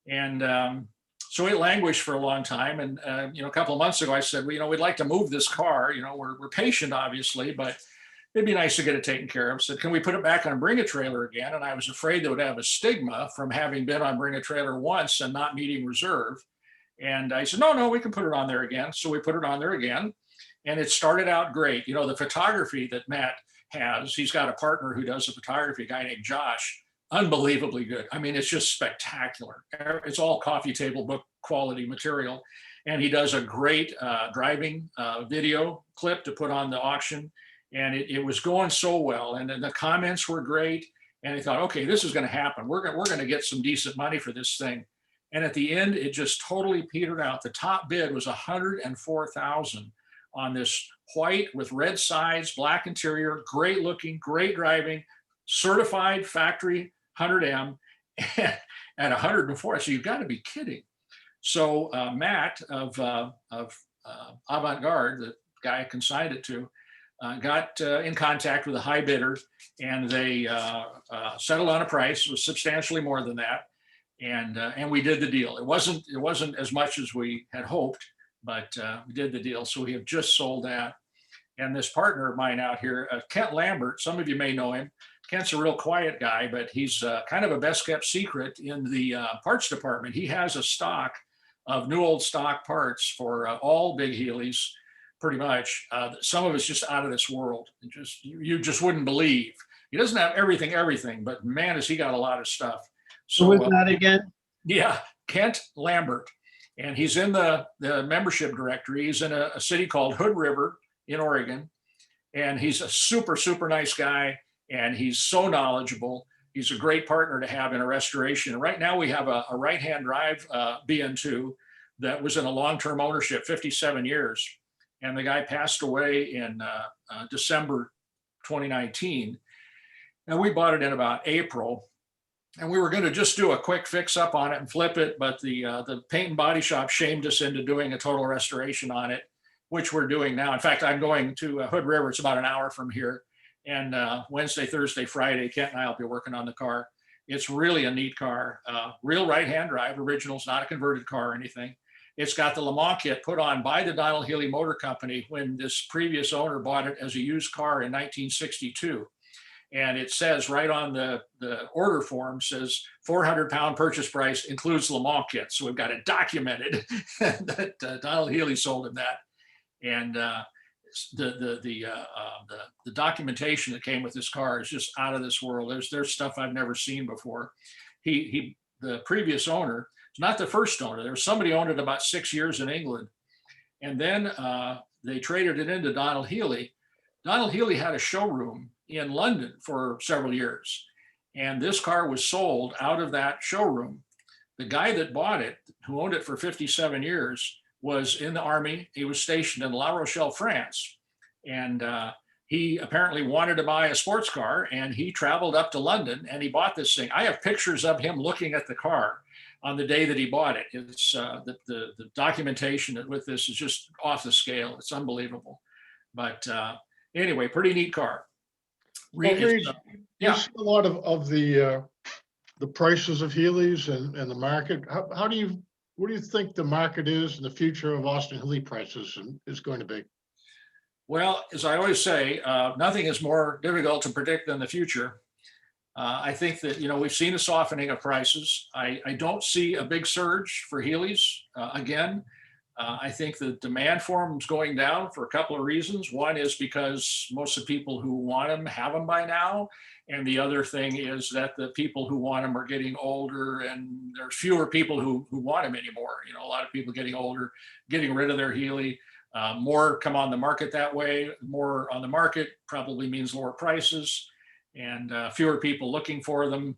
Speaker 4: And so it languished for a long time. And a couple of months ago, I said, well, we'd like to move this car. We're patient, obviously, but it'd be nice to get it taken care of. I said, can we put it back on Bring a Trailer again? And I was afraid they would have a stigma from having been on Bring a Trailer once and not meeting reserve. And I said, no, we can put it on there again. So we put it on there again. And it started out great. The photography that Matt has, he's got a partner who does the photography, a guy named Josh, unbelievably good. I mean, it's just spectacular. It's all coffee table book quality material. And he does a great driving video clip to put on the auction. And it was going so well. And then the comments were great. And I thought, okay, this is going to happen. We're going to get some decent money for this thing. And at the end, it just totally petered out. The top bid was $104,000 on this white with red sides, black interior, great looking, great driving, certified factory 100M at 104. So you've got to be kidding. So Matt of Avant-Garde, the guy I consigned it to, got in contact with a high bidder, and they settled on a price. It was substantially more than that. And we did the deal. It wasn't as much as we had hoped, but we did the deal. So we have just sold that. And this partner of mine out here, Kent Lambert, some of you may know him. Kent's a real quiet guy, but he's kind of a best kept secret in the parts department. He has a stock of new old stock parts for all big Healeys, pretty much. Some of it's just out of this world. You just wouldn't believe. He doesn't have everything, but man, has he got a lot of stuff. So
Speaker 7: who was that again?
Speaker 4: Yeah, Kent Lambert. And he's in the membership directory. He's in a city called Hood River in Oregon. And he's a super, super nice guy. And he's so knowledgeable. He's a great partner to have in a restoration. Right now we have a right-hand drive BN2 that was in a long-term ownership, 57 years. And the guy passed away in December 2019. And we bought it in about April. And we were going to just do a quick fix up on it and flip it, but the paint and body shop shamed us into doing a total restoration on it. which we're doing now. In fact, I'm going to Hood River. It's about an hour from here. And Wednesday, Thursday, Friday, Kent and I will be working on the car. It's really a neat car. Real right-hand drive, original. It's not a converted car or anything. It's got the Le Mans kit put on by the Untitled-Healey Motor Company when this previous owner bought it as a used car in 1962. And it says right on the order form, says 400-pound purchase price includes Le Mans kit. So we've got it documented that Untitled-Healey sold him that. And the documentation that came with this car is just out of this world. There's stuff I've never seen before. The previous owner, it's not the first owner. There was somebody owned it about 6 years in England, and then they traded it into Untitled-Healey. Untitled-Healey had a showroom in London for several years, and this car was sold out of that showroom. The guy that bought it, who owned it for 57 years, was in the army. He was stationed in La Rochelle, France, and he apparently wanted to buy a sports car, and he traveled up to London and he bought this thing. I have pictures of him looking at the car on the day that he bought it. It's the documentation with this is just off the scale. It's unbelievable. But anyway, pretty neat car.
Speaker 1: Well, Reid,
Speaker 4: yeah.
Speaker 1: you see a lot of the prices of Healey's and the market. What do you think the market is and the future of Austin-Healey prices is going to be?
Speaker 4: Well, as I always say, nothing is more difficult to predict than the future. I think that, we've seen a softening of prices. I don't see a big surge for Healey's again. I think the demand for them is going down for a couple of reasons. One is because most of the people who want them have them by now. And the other thing is that the people who want them are getting older, and there's fewer people who want them anymore. A lot of people getting older, getting rid of their Healey. More come on the market that way. More on the market probably means lower prices, and fewer people looking for them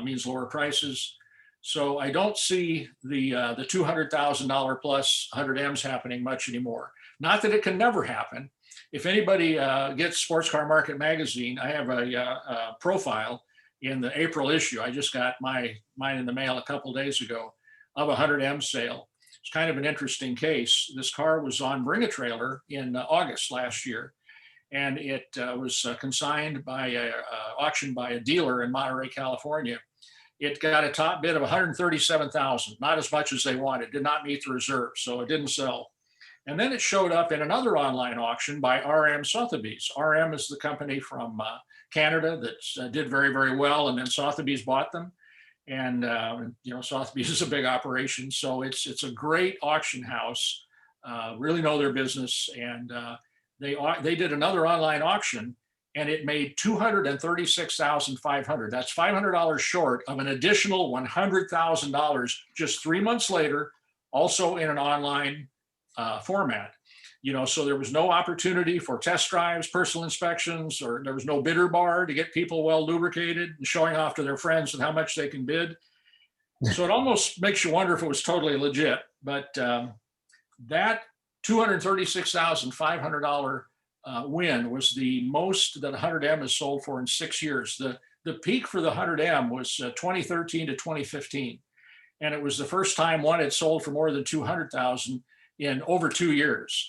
Speaker 4: means lower prices. So I don't see the $200,000 plus 100Ms happening much anymore. Not that it can never happen. If anybody gets Sports Car Market Magazine, I have a profile in the April issue. I just got mine in the mail a couple days ago of a 100M sale. It's kind of an interesting case. This car was on Bring a Trailer in August last year, and it was consigned by auctioned by a dealer in Monterey, California. It got a top bid of $137,000, not as much as they wanted, did not meet the reserve, so it didn't sell. And then it showed up in another online auction by RM Sotheby's. RM is the company from Canada that did very, very well, and then Sotheby's bought them. And Sotheby's is a big operation, so it's a great auction house. Really know their business, and they did another online auction, and it made $236,500. That's $500 short of an additional $100,000 just 3 months later, also in an online format. So there was no opportunity for test drives, personal inspections, or there was no bidder bar to get people well lubricated and showing off to their friends and how much they can bid. So it almost makes you wonder if it was totally legit. But that $236,500 win was the most that 100M has sold for in 6 years. The peak for the 100M was 2013 to 2015. And it was the first time one had sold for more than 200,000 in over 2 years.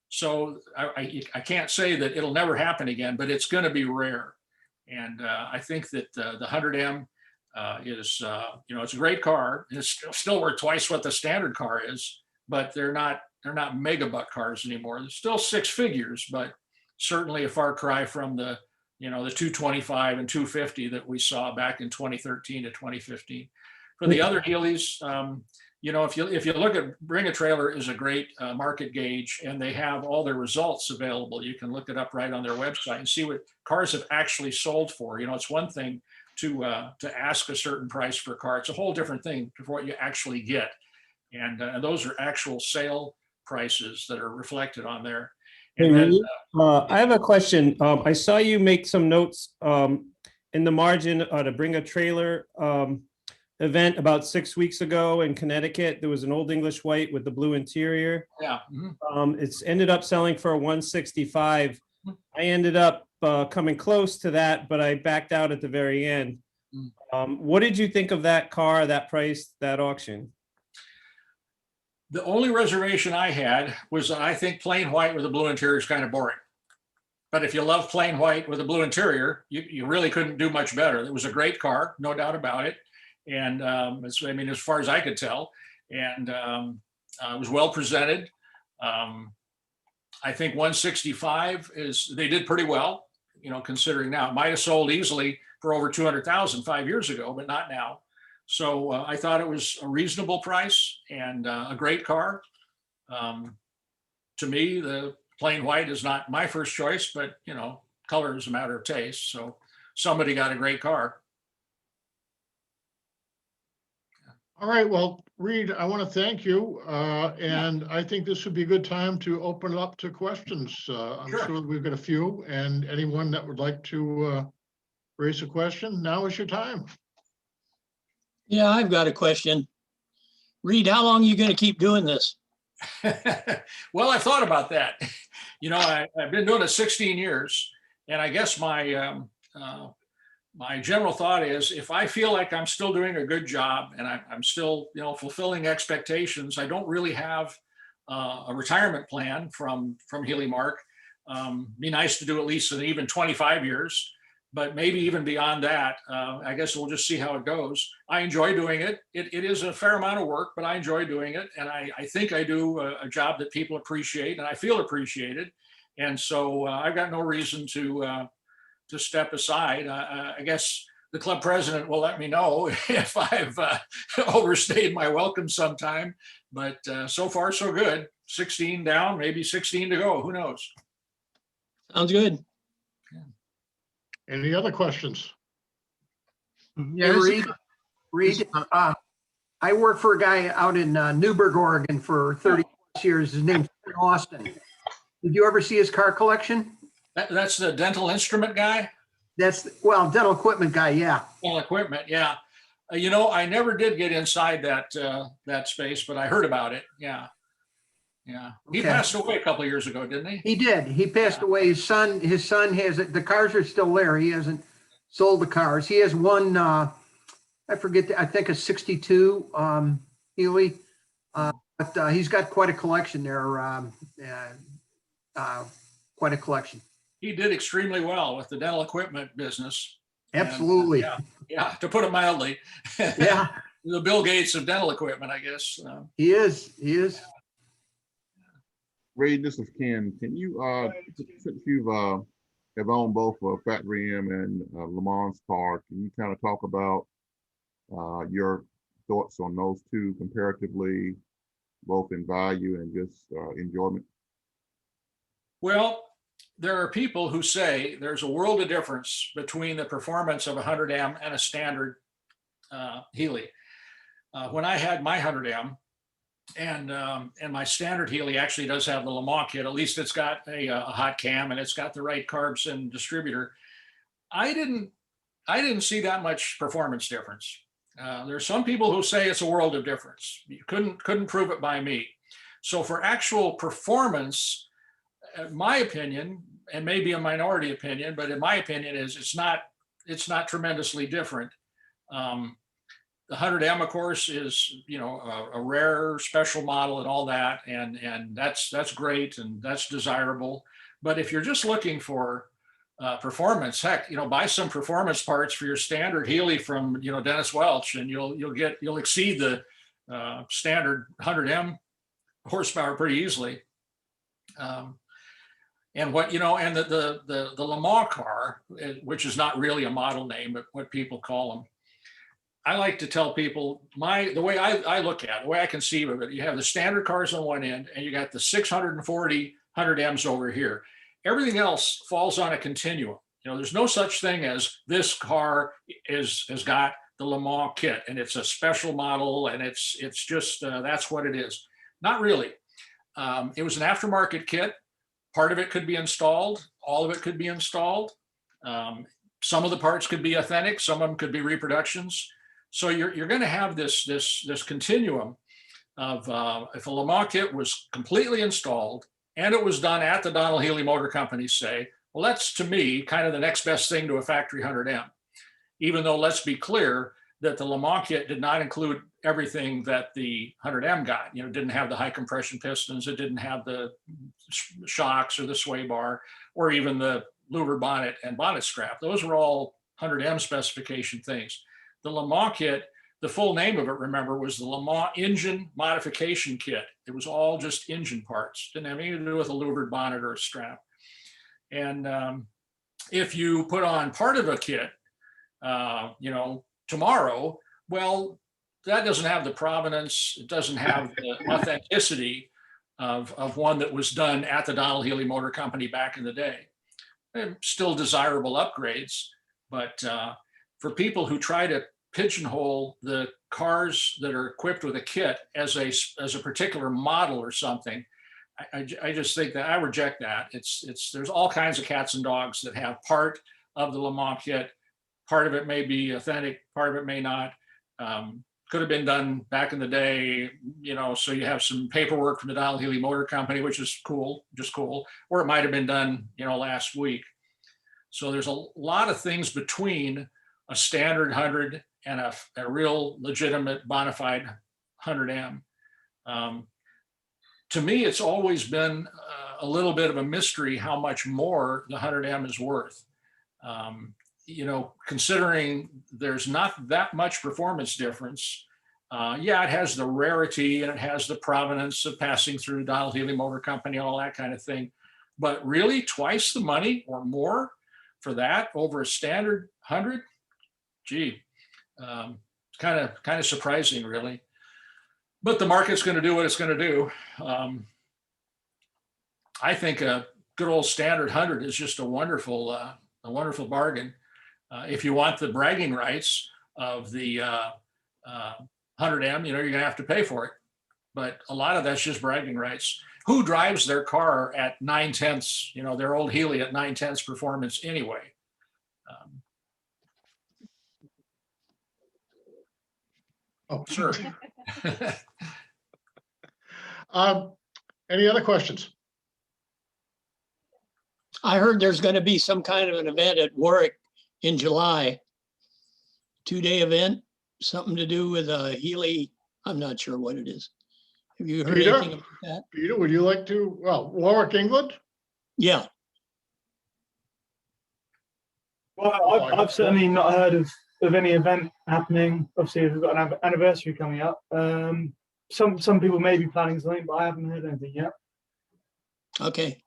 Speaker 4: So I can't say that it'll never happen again, but it's going to be rare. And I think that the 100M is, it's a great car. It's still worth twice what the standard car is, but they're not mega buck cars anymore. They're still six figures, but certainly a far cry from the 225 and 250 that we saw back in 2013 to 2015. For the other Healeys, if you look at Bring a Trailer is a great market gauge, and they have all their results available. You can look it up right on their website and see what cars have actually sold for. It's one thing to ask a certain price for a car. It's a whole different thing for what you actually get. And those are actual sale prices that are reflected on there. And then,
Speaker 7: I have a question. I saw you make some notes in the margin to Bring a Trailer event about 6 weeks ago in Connecticut. There was an Old English white with the blue interior.
Speaker 4: Yeah.
Speaker 7: It's ended up selling for $165. I ended up coming close to that, but I backed out at the very end. What did you think of that car, that price, that auction?
Speaker 4: The only reservation I had was that I think plain white with a blue interior is kind of boring. But if you love plain white with a blue interior, you really couldn't do much better. It was a great car, no doubt about it. And as far as I could tell, and it was well presented. I think 165 they did pretty well, considering now. It might have sold easily for over 200,000 5 years ago, but not now. So I thought it was a reasonable price and a great car. To me, the plain white is not my first choice, but color is a matter of taste. So somebody got a great car.
Speaker 1: All right, well, Reid, I want to thank you. And I think this would be a good time to open it up to questions. I'm
Speaker 4: Sure.
Speaker 1: sure we've got a few, and anyone that would like to raise a question, now is your time.
Speaker 8: Yeah, I've got a question. Reid, how long are you going to keep doing this?
Speaker 4: Well, I thought about that. I've been doing it 16 years, and I guess my general thought is if I feel like I'm still doing a good job and I'm still, fulfilling expectations, I don't really have a retirement plan from Healey Marque. Be nice to do at least an even 25 years, but maybe even beyond that. I guess we'll just see how it goes. I enjoy doing it. It is a fair amount of work, but I enjoy doing it. And I think I do a job that people appreciate and I feel appreciated. And so I've got no reason to step aside. I guess the club president will let me know if I've overstayed my welcome sometime, but so far so good. 16 down, maybe 16 to go. Who knows?
Speaker 8: Sounds good.
Speaker 1: Any other questions?
Speaker 9: Hey, Reid, I work for a guy out in Newburgh, Oregon for 30 years. His name's Austin. Did you ever see his car collection?
Speaker 4: That's the dental instrument guy?
Speaker 9: Dental equipment guy, yeah.
Speaker 4: Dental equipment, yeah. I never did get inside that space, but I heard about it. Yeah. Yeah. He
Speaker 9: Okay.
Speaker 4: passed away a couple of years ago, didn't he?
Speaker 9: He did. He passed away. His son has it. The cars are still there. He hasn't sold the cars. He has one, I forget, I think a 62 Healey. But he's got quite a collection there. Quite a collection.
Speaker 4: He did extremely well with the dental equipment business.
Speaker 9: Absolutely.
Speaker 4: And, yeah, to put it mildly.
Speaker 9: Yeah.
Speaker 4: The Bill Gates of dental equipment, I guess.
Speaker 9: He is.
Speaker 10: Reid, this is Ken. Can you, since you've have owned both Factory M and Le Mans car, can you kind of talk about your thoughts on those two comparatively, both in value and just enjoyment?
Speaker 4: Well, there are people who say there's a world of difference between the performance of a 100M and a standard Healey. When I had my 100M, and my standard Healey actually does have the Le Mans kit. At least it's got a hot cam and it's got the right carbs and distributor. I didn't see that much performance difference. There's some people who say it's a world of difference. You couldn't prove it by me. So for actual performance, my opinion, and maybe a minority opinion, but in my opinion, is it's not tremendously different. The 100M, of course, is a rare special model and all that, and that's great and that's desirable. But if you're just looking for performance, heck, buy some performance parts for your standard Healey from Dennis Welch, and you'll exceed the standard 100M horsepower pretty easily. And the Le Mans car, which is not really a model name, but what people call them. I like to tell people the way I look at it, the way I conceive of it, you have the standard cars on one end and you got the 640 100Ms over here. Everything else falls on a continuum. There's no such thing as this car has got the Le Mans kit and it's a special model and it's just, that's what it is. Not really. It was an aftermarket kit. Part of it could be installed. All of it could be installed. Some of the parts could be authentic. Some of them could be reproductions. So you're going to have this continuum of if a Le Mans kit was completely installed and it was done at the Donald Healey Motor Company, say, well, that's to me kind of the next best thing to a factory 100M. Even though, let's be clear, that the Le Mans kit did not include everything that the 100M got. You know, it didn't have the high compression pistons, it didn't have the shocks or the sway bar, or even the louver bonnet and bonnet strap. Those were all 100M specification things. The Le Mans kit, the full name of it, remember, was the Le Mans Engine Modification Kit. It was all just engine parts. Didn't have anything to do with a louvered bonnet or a strap. And if you put on part of a kit, you know, tomorrow, well, that doesn't have the provenance, it doesn't have the authenticity of one that was done at the Donald Healey Motor Company back in the day. They're still desirable upgrades, but for people who try to pigeonhole the cars that are equipped with a kit as a particular model or something, I just think that I reject that. There's all kinds of cats and dogs that have part of the Le Mans kit. Part of it may be authentic, part of it may not. Could have been done back in the day, you know, so you have some paperwork from the Donald Healey Motor Company, which is cool, just cool, or it might have been done, you know, last week. So there's a lot of things between a standard 100 and a real legitimate bona fide 100M. To me, it's always been a little bit of a mystery how much more the 100M is worth. You know, considering there's not that much performance difference. Yeah, it has the rarity and it has the provenance of passing through Donald Healey Motor Company, all that kind of thing. But really, twice the money or more for that over a standard 100? Gee, kind of surprising, really. But the market's going to do what it's going to do. I think a good old standard 100 is just a wonderful bargain. If you want the bragging rights of the 100M, you know, you're gonna have to pay for it. But a lot of that's just bragging rights. Who drives their car at 9/10, you know, their old Healey at 9/10 performance anyway?
Speaker 1: Oh,
Speaker 4: Sure.
Speaker 1: Any other questions?
Speaker 8: I heard there's going to be some kind of an event at Warwick in July. 2-day event, something to do with Healey. I'm not sure what it is. Have you heard
Speaker 1: Peter?
Speaker 8: anything about that?
Speaker 1: Peter, would you like to, well, Warwick, England?
Speaker 8: Yeah.
Speaker 11: Well, I've certainly not heard of any event happening. Obviously, we've got an anniversary coming up. Some people may be planning something, but I haven't heard anything yet.
Speaker 8: Okay.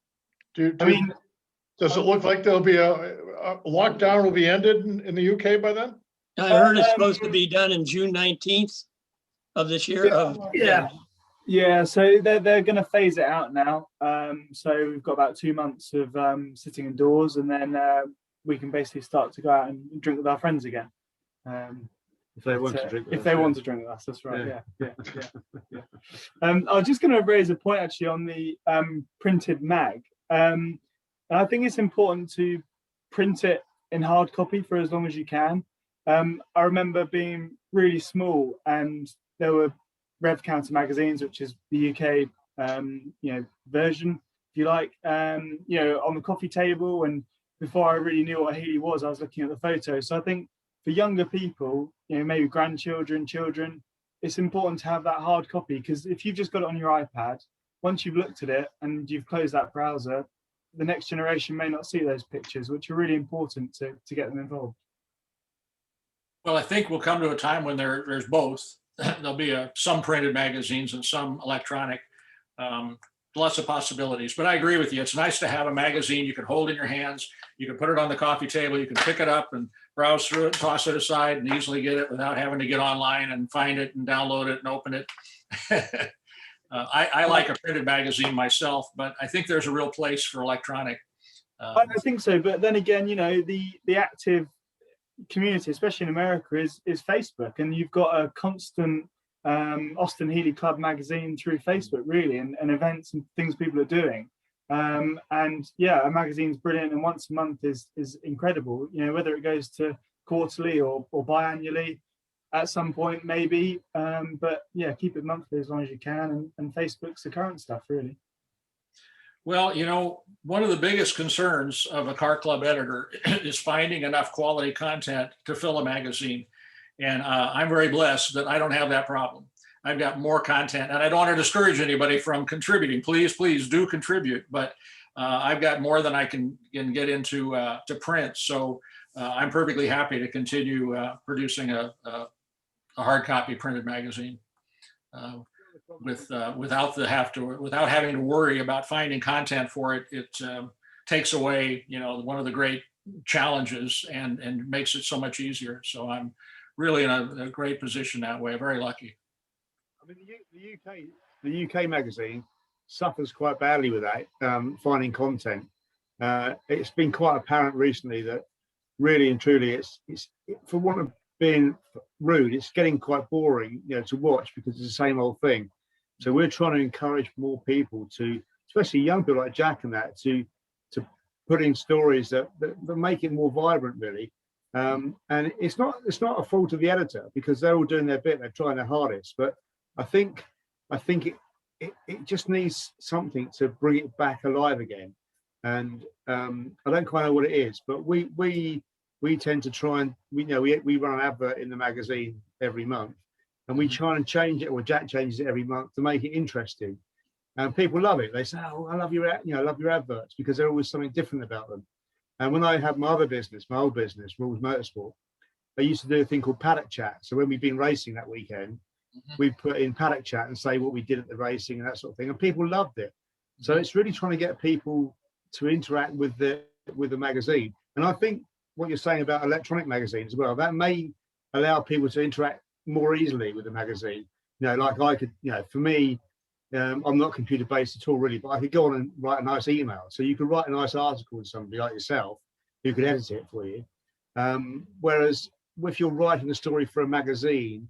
Speaker 1: Does it look like there'll be a lockdown will be ended in the UK by then?
Speaker 8: I heard it's supposed to be done in June 19th of this year.
Speaker 11: Yeah. So they're going to phase it out now. So we've got about 2 months of sitting indoors, and then we can basically start to go out and drink with our friends again.
Speaker 12: If they want to drink with
Speaker 11: if
Speaker 12: us,
Speaker 11: they
Speaker 12: yeah.
Speaker 11: want to drink with us, that's right. Yeah. I was just going to raise a point actually on the printed mag. And I think it's important to print it in hard copy for as long as you can. I remember being really small, and there were Rev Counter magazines, which is the UK version, if you like, on the coffee table. And before I really knew what Healey was, I was looking at the photos. So I think for younger people, maybe grandchildren, children, it's important to have that hard copy, because if you've just got it on your iPad, once you've looked at it and you've closed that browser, the next generation may not see those pictures, which are really important to get them involved.
Speaker 4: Well, I think we'll come to a time when there's both. There'll be some printed magazines and some electronic. Lots of possibilities, but I agree with you. It's nice to have a magazine you can hold in your hands. You can put it on the coffee table. You can pick it up and browse through it, toss it aside, and easily get it without having to get online and find it and download it and open it. I like a printed magazine myself, but I think there's a real place for electronic.
Speaker 11: I think so, but then again, the active community, especially in America, is Facebook, and you've got a constant Austin-Healey Club magazine through Facebook, really, and events and things people are doing. And yeah, a magazine's brilliant, and once a month is incredible. Whether it goes to quarterly or biannually at some point, maybe. But yeah, keep it monthly as long as you can, and Facebook's the current stuff, really.
Speaker 4: Well, one of the biggest concerns of a car club editor is finding enough quality content to fill a magazine. And I'm very blessed that I don't have that problem. I've got more content, and I don't want to discourage anybody from contributing. Please do contribute, but I've got more than I can get into to print. So I'm perfectly happy to continue producing a hard copy printed magazine without having to worry about finding content for it. It takes away, one of the great challenges and makes it so much easier. So I'm really in a great position that way. Very lucky.
Speaker 12: I mean, the UK magazine suffers quite badly with that, finding content. It's been quite apparent recently that really and truly, it's for want of being rude, it's getting quite boring, to watch because it's the same old thing. So we're trying to encourage more people to, especially young people like Jack and that, to put in stories that make it more vibrant, really. And it's not a fault of the editor because they're all doing their bit, they're trying their hardest. But I think it just needs something to bring it back alive again. And I don't quite know what it is, but we tend to try and we run an advert in the magazine every month, and we try and change it, or Jack changes it every month to make it interesting. And people love it. They say, "Oh, I love your adverts," because they're always something different about them. And when I had my other business, my old business, Rules Motorsport, I used to do a thing called Paddock Chat. So when we've been racing that weekend, we put in Paddock Chat and say what we did at the racing and that sort of thing, and people loved it. So it's really trying to get people to interact with the magazine. And I think what you're saying about electronic magazines as well, that may allow people to interact more easily with the magazine. Like I could, for me, I'm not computer based at all really, but I could go on and write a nice email. So you could write a nice article to somebody like yourself who could edit it for you. Whereas if you're writing a story for a magazine,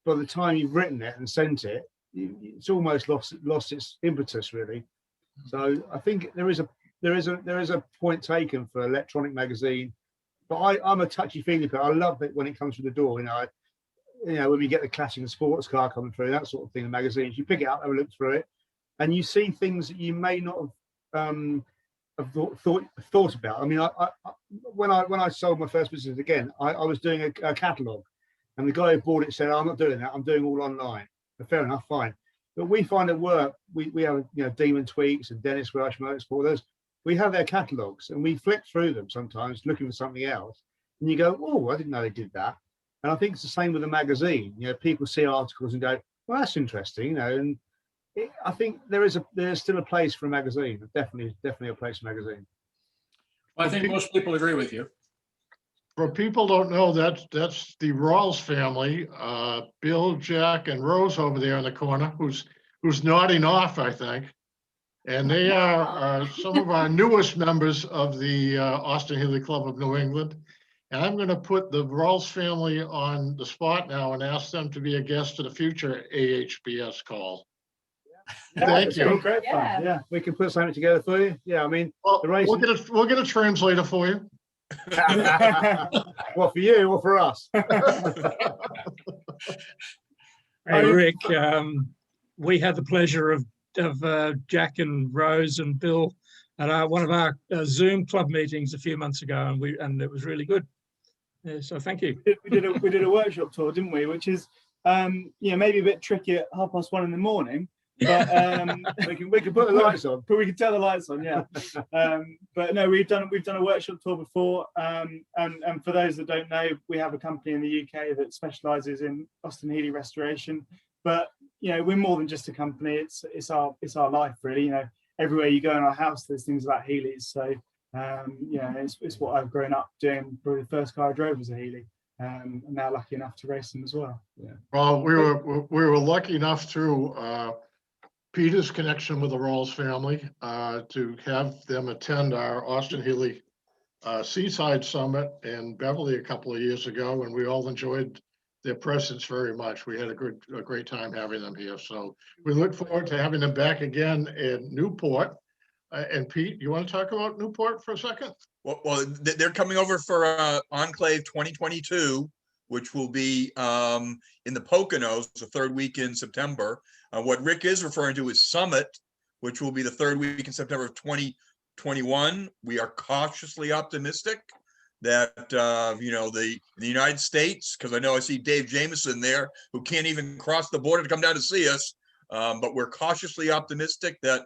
Speaker 12: by the time you've written it and sent it, it's almost lost its impetus really. So I think there is a point taken for electronic magazine, but I'm a touchy-feely person. I love it when it comes through the door. When we get the classic and sports car coming through, that sort of thing, the magazines, you pick it up, have a look through it, and you see things that you may not have thought about. I mean, when I sold my first business again, I was doing a catalogue, and the guy who bought it said, "I'm not doing that. I'm doing all online." But fair enough, fine. But we find at work, we have Demon Tweaks and Dennis Welsh Motorsport. We have their catalogues, and we flip through them sometimes looking for something else, and you go, "Oh, I didn't know they did that." And I think it's the same with a magazine. People see articles and go, "Well, that's interesting," and I think there's still a place for a magazine. Definitely a place for a magazine.
Speaker 4: I think most people agree with you.
Speaker 1: For people don't know, that's the Rawls family, Bill, Jack, and Rose over there in the corner, who's nodding off, I think. And they are some of our newest members of the Austin-Healey Club of New England. And I'm going to put the Rawls family on the spot now and ask them to be a guest at a future AHBS call. Thank you.
Speaker 12: Great fun. Yeah, we can put something together for you. Yeah, I mean,
Speaker 1: we'll get a translator for you.
Speaker 12: What for you or for us?
Speaker 2: Hey, Rick, we had the pleasure of Jack and Rose and Bill at one of our Zoom club meetings a few months ago, and it was really good. So thank you.
Speaker 11: We did a workshop tour, didn't we? Which is maybe a bit tricky at 1:30 in the morning. But
Speaker 12: we can put the lights on.
Speaker 11: But we can turn the lights on, yeah. But no, we've done a workshop tour before. And for those that don't know, we have a company in the UK that specialises in Austin-Healey restoration. But we're more than just a company. It's our life, really. Everywhere you go in our house, there's things about Healeys. So it's what I've grown up doing. Probably the first car I drove was a Healey. And now lucky enough to race them as well.
Speaker 12: Yeah.
Speaker 1: Well, we were lucky enough through Peter's connection with the Rawls family to have them attend our Austin-Healey Seaside Summit in Beverly a couple of years ago, and we all enjoyed their presence very much. We had a great time having them here. So we look forward to having them back again in Newport. And Pete, you want to talk about Newport for a second?
Speaker 13: Well, they're coming over for Enclave 2022, which will be in the Poconos the third week in September. What Rick is referring to is Summit, which will be the third week in September of 2021. We are cautiously optimistic that, the United States, because I know I see Dave Jameson there, who can't even cross the border to come down to see us. But we're cautiously optimistic that,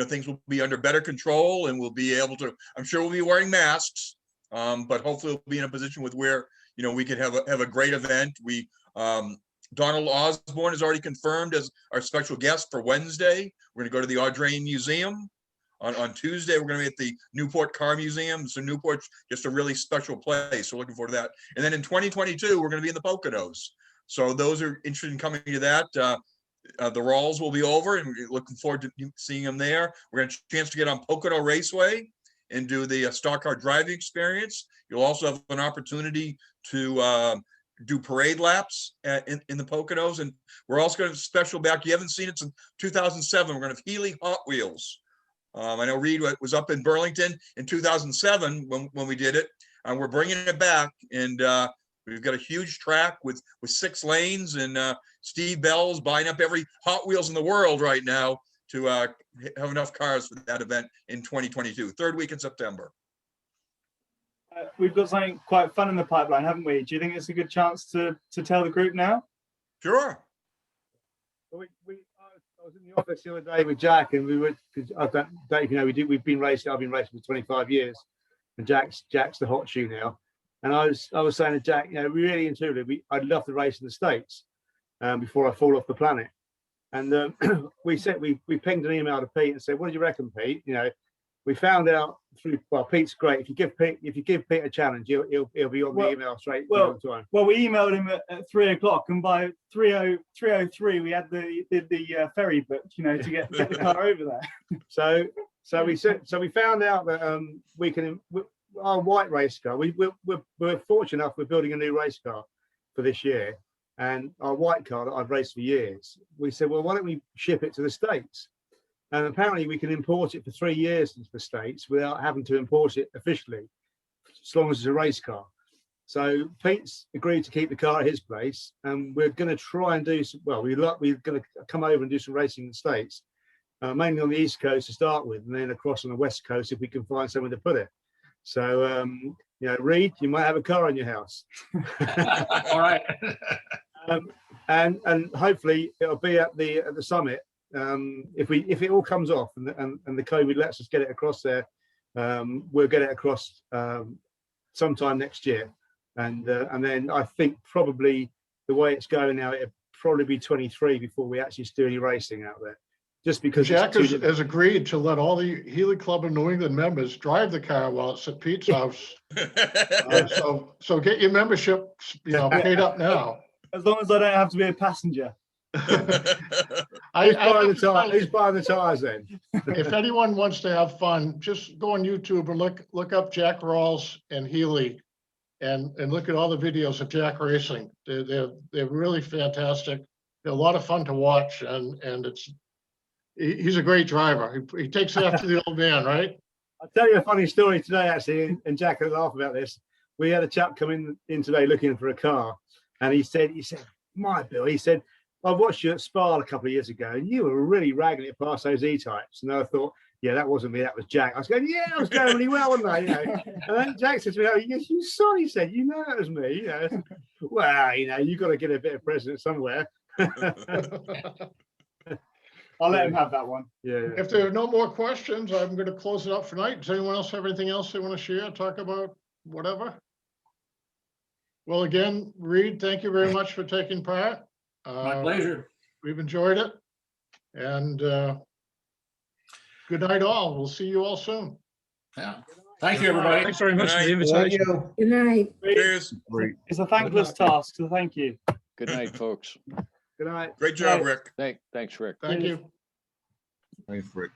Speaker 13: things will be under better control and we'll be able to, I'm sure we'll be wearing masks, but hopefully we'll be in a position with where, we could have a great event. Donald Osborne is already confirmed as our special guest for Wednesday. We're going to go to the Audrain Museum. On Tuesday, we're going to be at the Newport Car Museum. So Newport's just a really special place. So looking forward to that. And then in 2022, we're going to be in the Poconos. So those are interested in coming to that. The Rawls will be over and we're looking forward to seeing them there. We're going to have a chance to get on Pocono Raceway and do the stock car driving experience. You'll also have an opportunity to do parade laps in the Poconos. And we're also going to have a special back. You haven't seen it since 2007. We're going to have Healey Hot Wheels. I know Reid was up in Burlington in 2007 when we did it, and we're bringing it back. And we've got a huge track with 6 lanes, and Steve Bell's buying up every Hot Wheels in the world right now to have enough cars for that event in 2022, third week in September.
Speaker 11: We've got something quite fun in the pipeline, haven't we? Do you think it's a good chance to tell the group now?
Speaker 13: Sure.
Speaker 12: I was in the office the other day with Jack, and we were, because I don't if you know, we've been racing. I've been racing for 25 years, and Jack's the hot shoe now. And I was saying to Jack, really and truly, I'd love to race in the States before I fall off the planet. And we pinged an email to Pete and said, "What do you reckon, Pete?" We found out through, well, Pete's great. If you give Pete a challenge, he'll be on the email straight on time.
Speaker 11: Well, we emailed him at 3 o'clock, and by 3:03 we had the ferry booked, to get the car over there. So we found out that we can, our white race car. We're fortunate enough. We're building a new race car for this year, and our white car that I've raced for years. We said, well, why don't we ship it to the States? And apparently we can import it for 3 years into the States without having to import it officially, as long as it's a race car. So Pete's agreed to keep the car at his place, and we're going to try and do some, well, we're going to come over and do some racing in the States, mainly on the East Coast to start with, and then across on the West Coast if we can find somewhere to put it. So, Reid, you might have a car in your house.
Speaker 4: All right.
Speaker 12: And hopefully it'll be at the summit. If it all comes off and the COVID lets us get it across there, we'll get it across sometime next year, and then I think probably the way it's going now, it'll probably be 23 before we actually do any racing out there. Just because
Speaker 1: Jack has agreed to let all the Healey Club of New England members drive the car while it's at Pete's house. So get your membership, paid up now.
Speaker 11: As long as I don't have to be a passenger.
Speaker 12: Who's buying the tires then?
Speaker 1: If anyone wants to have fun, just go on YouTube and look up Jack Rawls and Healey, and look at all the videos of Jack racing. They're really fantastic. They're a lot of fun to watch, and he's a great driver. He takes after the old man, right?
Speaker 12: I'll tell you a funny story today, actually, and Jack will laugh about this. We had a chap come in today looking for a car, and he said, "My Bill," he said, "I watched you at Spa a couple of years ago, and you were really ragging it past those E-types." And I thought, yeah, that wasn't me, that was Jack. I was going, yeah, I was going really well, wasn't I? And then Jack said to me, "Oh, yes, you saw," he said, "you know it was me." Well, you got to get a bit of precedent somewhere.
Speaker 11: I'll let him have that one.
Speaker 12: Yeah.
Speaker 1: If there are no more questions, I'm going to close it up for tonight. Does anyone else have anything else they want to share, talk about, whatever? Well, again, Reid, thank you very much for taking part.
Speaker 4: My pleasure.
Speaker 1: We've enjoyed it. And good night all. We'll see you all soon.
Speaker 4: Yeah. Thank you, everybody.
Speaker 2: Thanks very much for the
Speaker 3: Good
Speaker 2: invitation.
Speaker 6: Good night.
Speaker 13: Cheers.
Speaker 11: It's a thankless task, so thank you.
Speaker 3: Good night, folks.
Speaker 12: Good night.
Speaker 13: Great job, Rick.
Speaker 3: Thanks, Rick.
Speaker 1: Thank you.
Speaker 10: Thanks, Rick.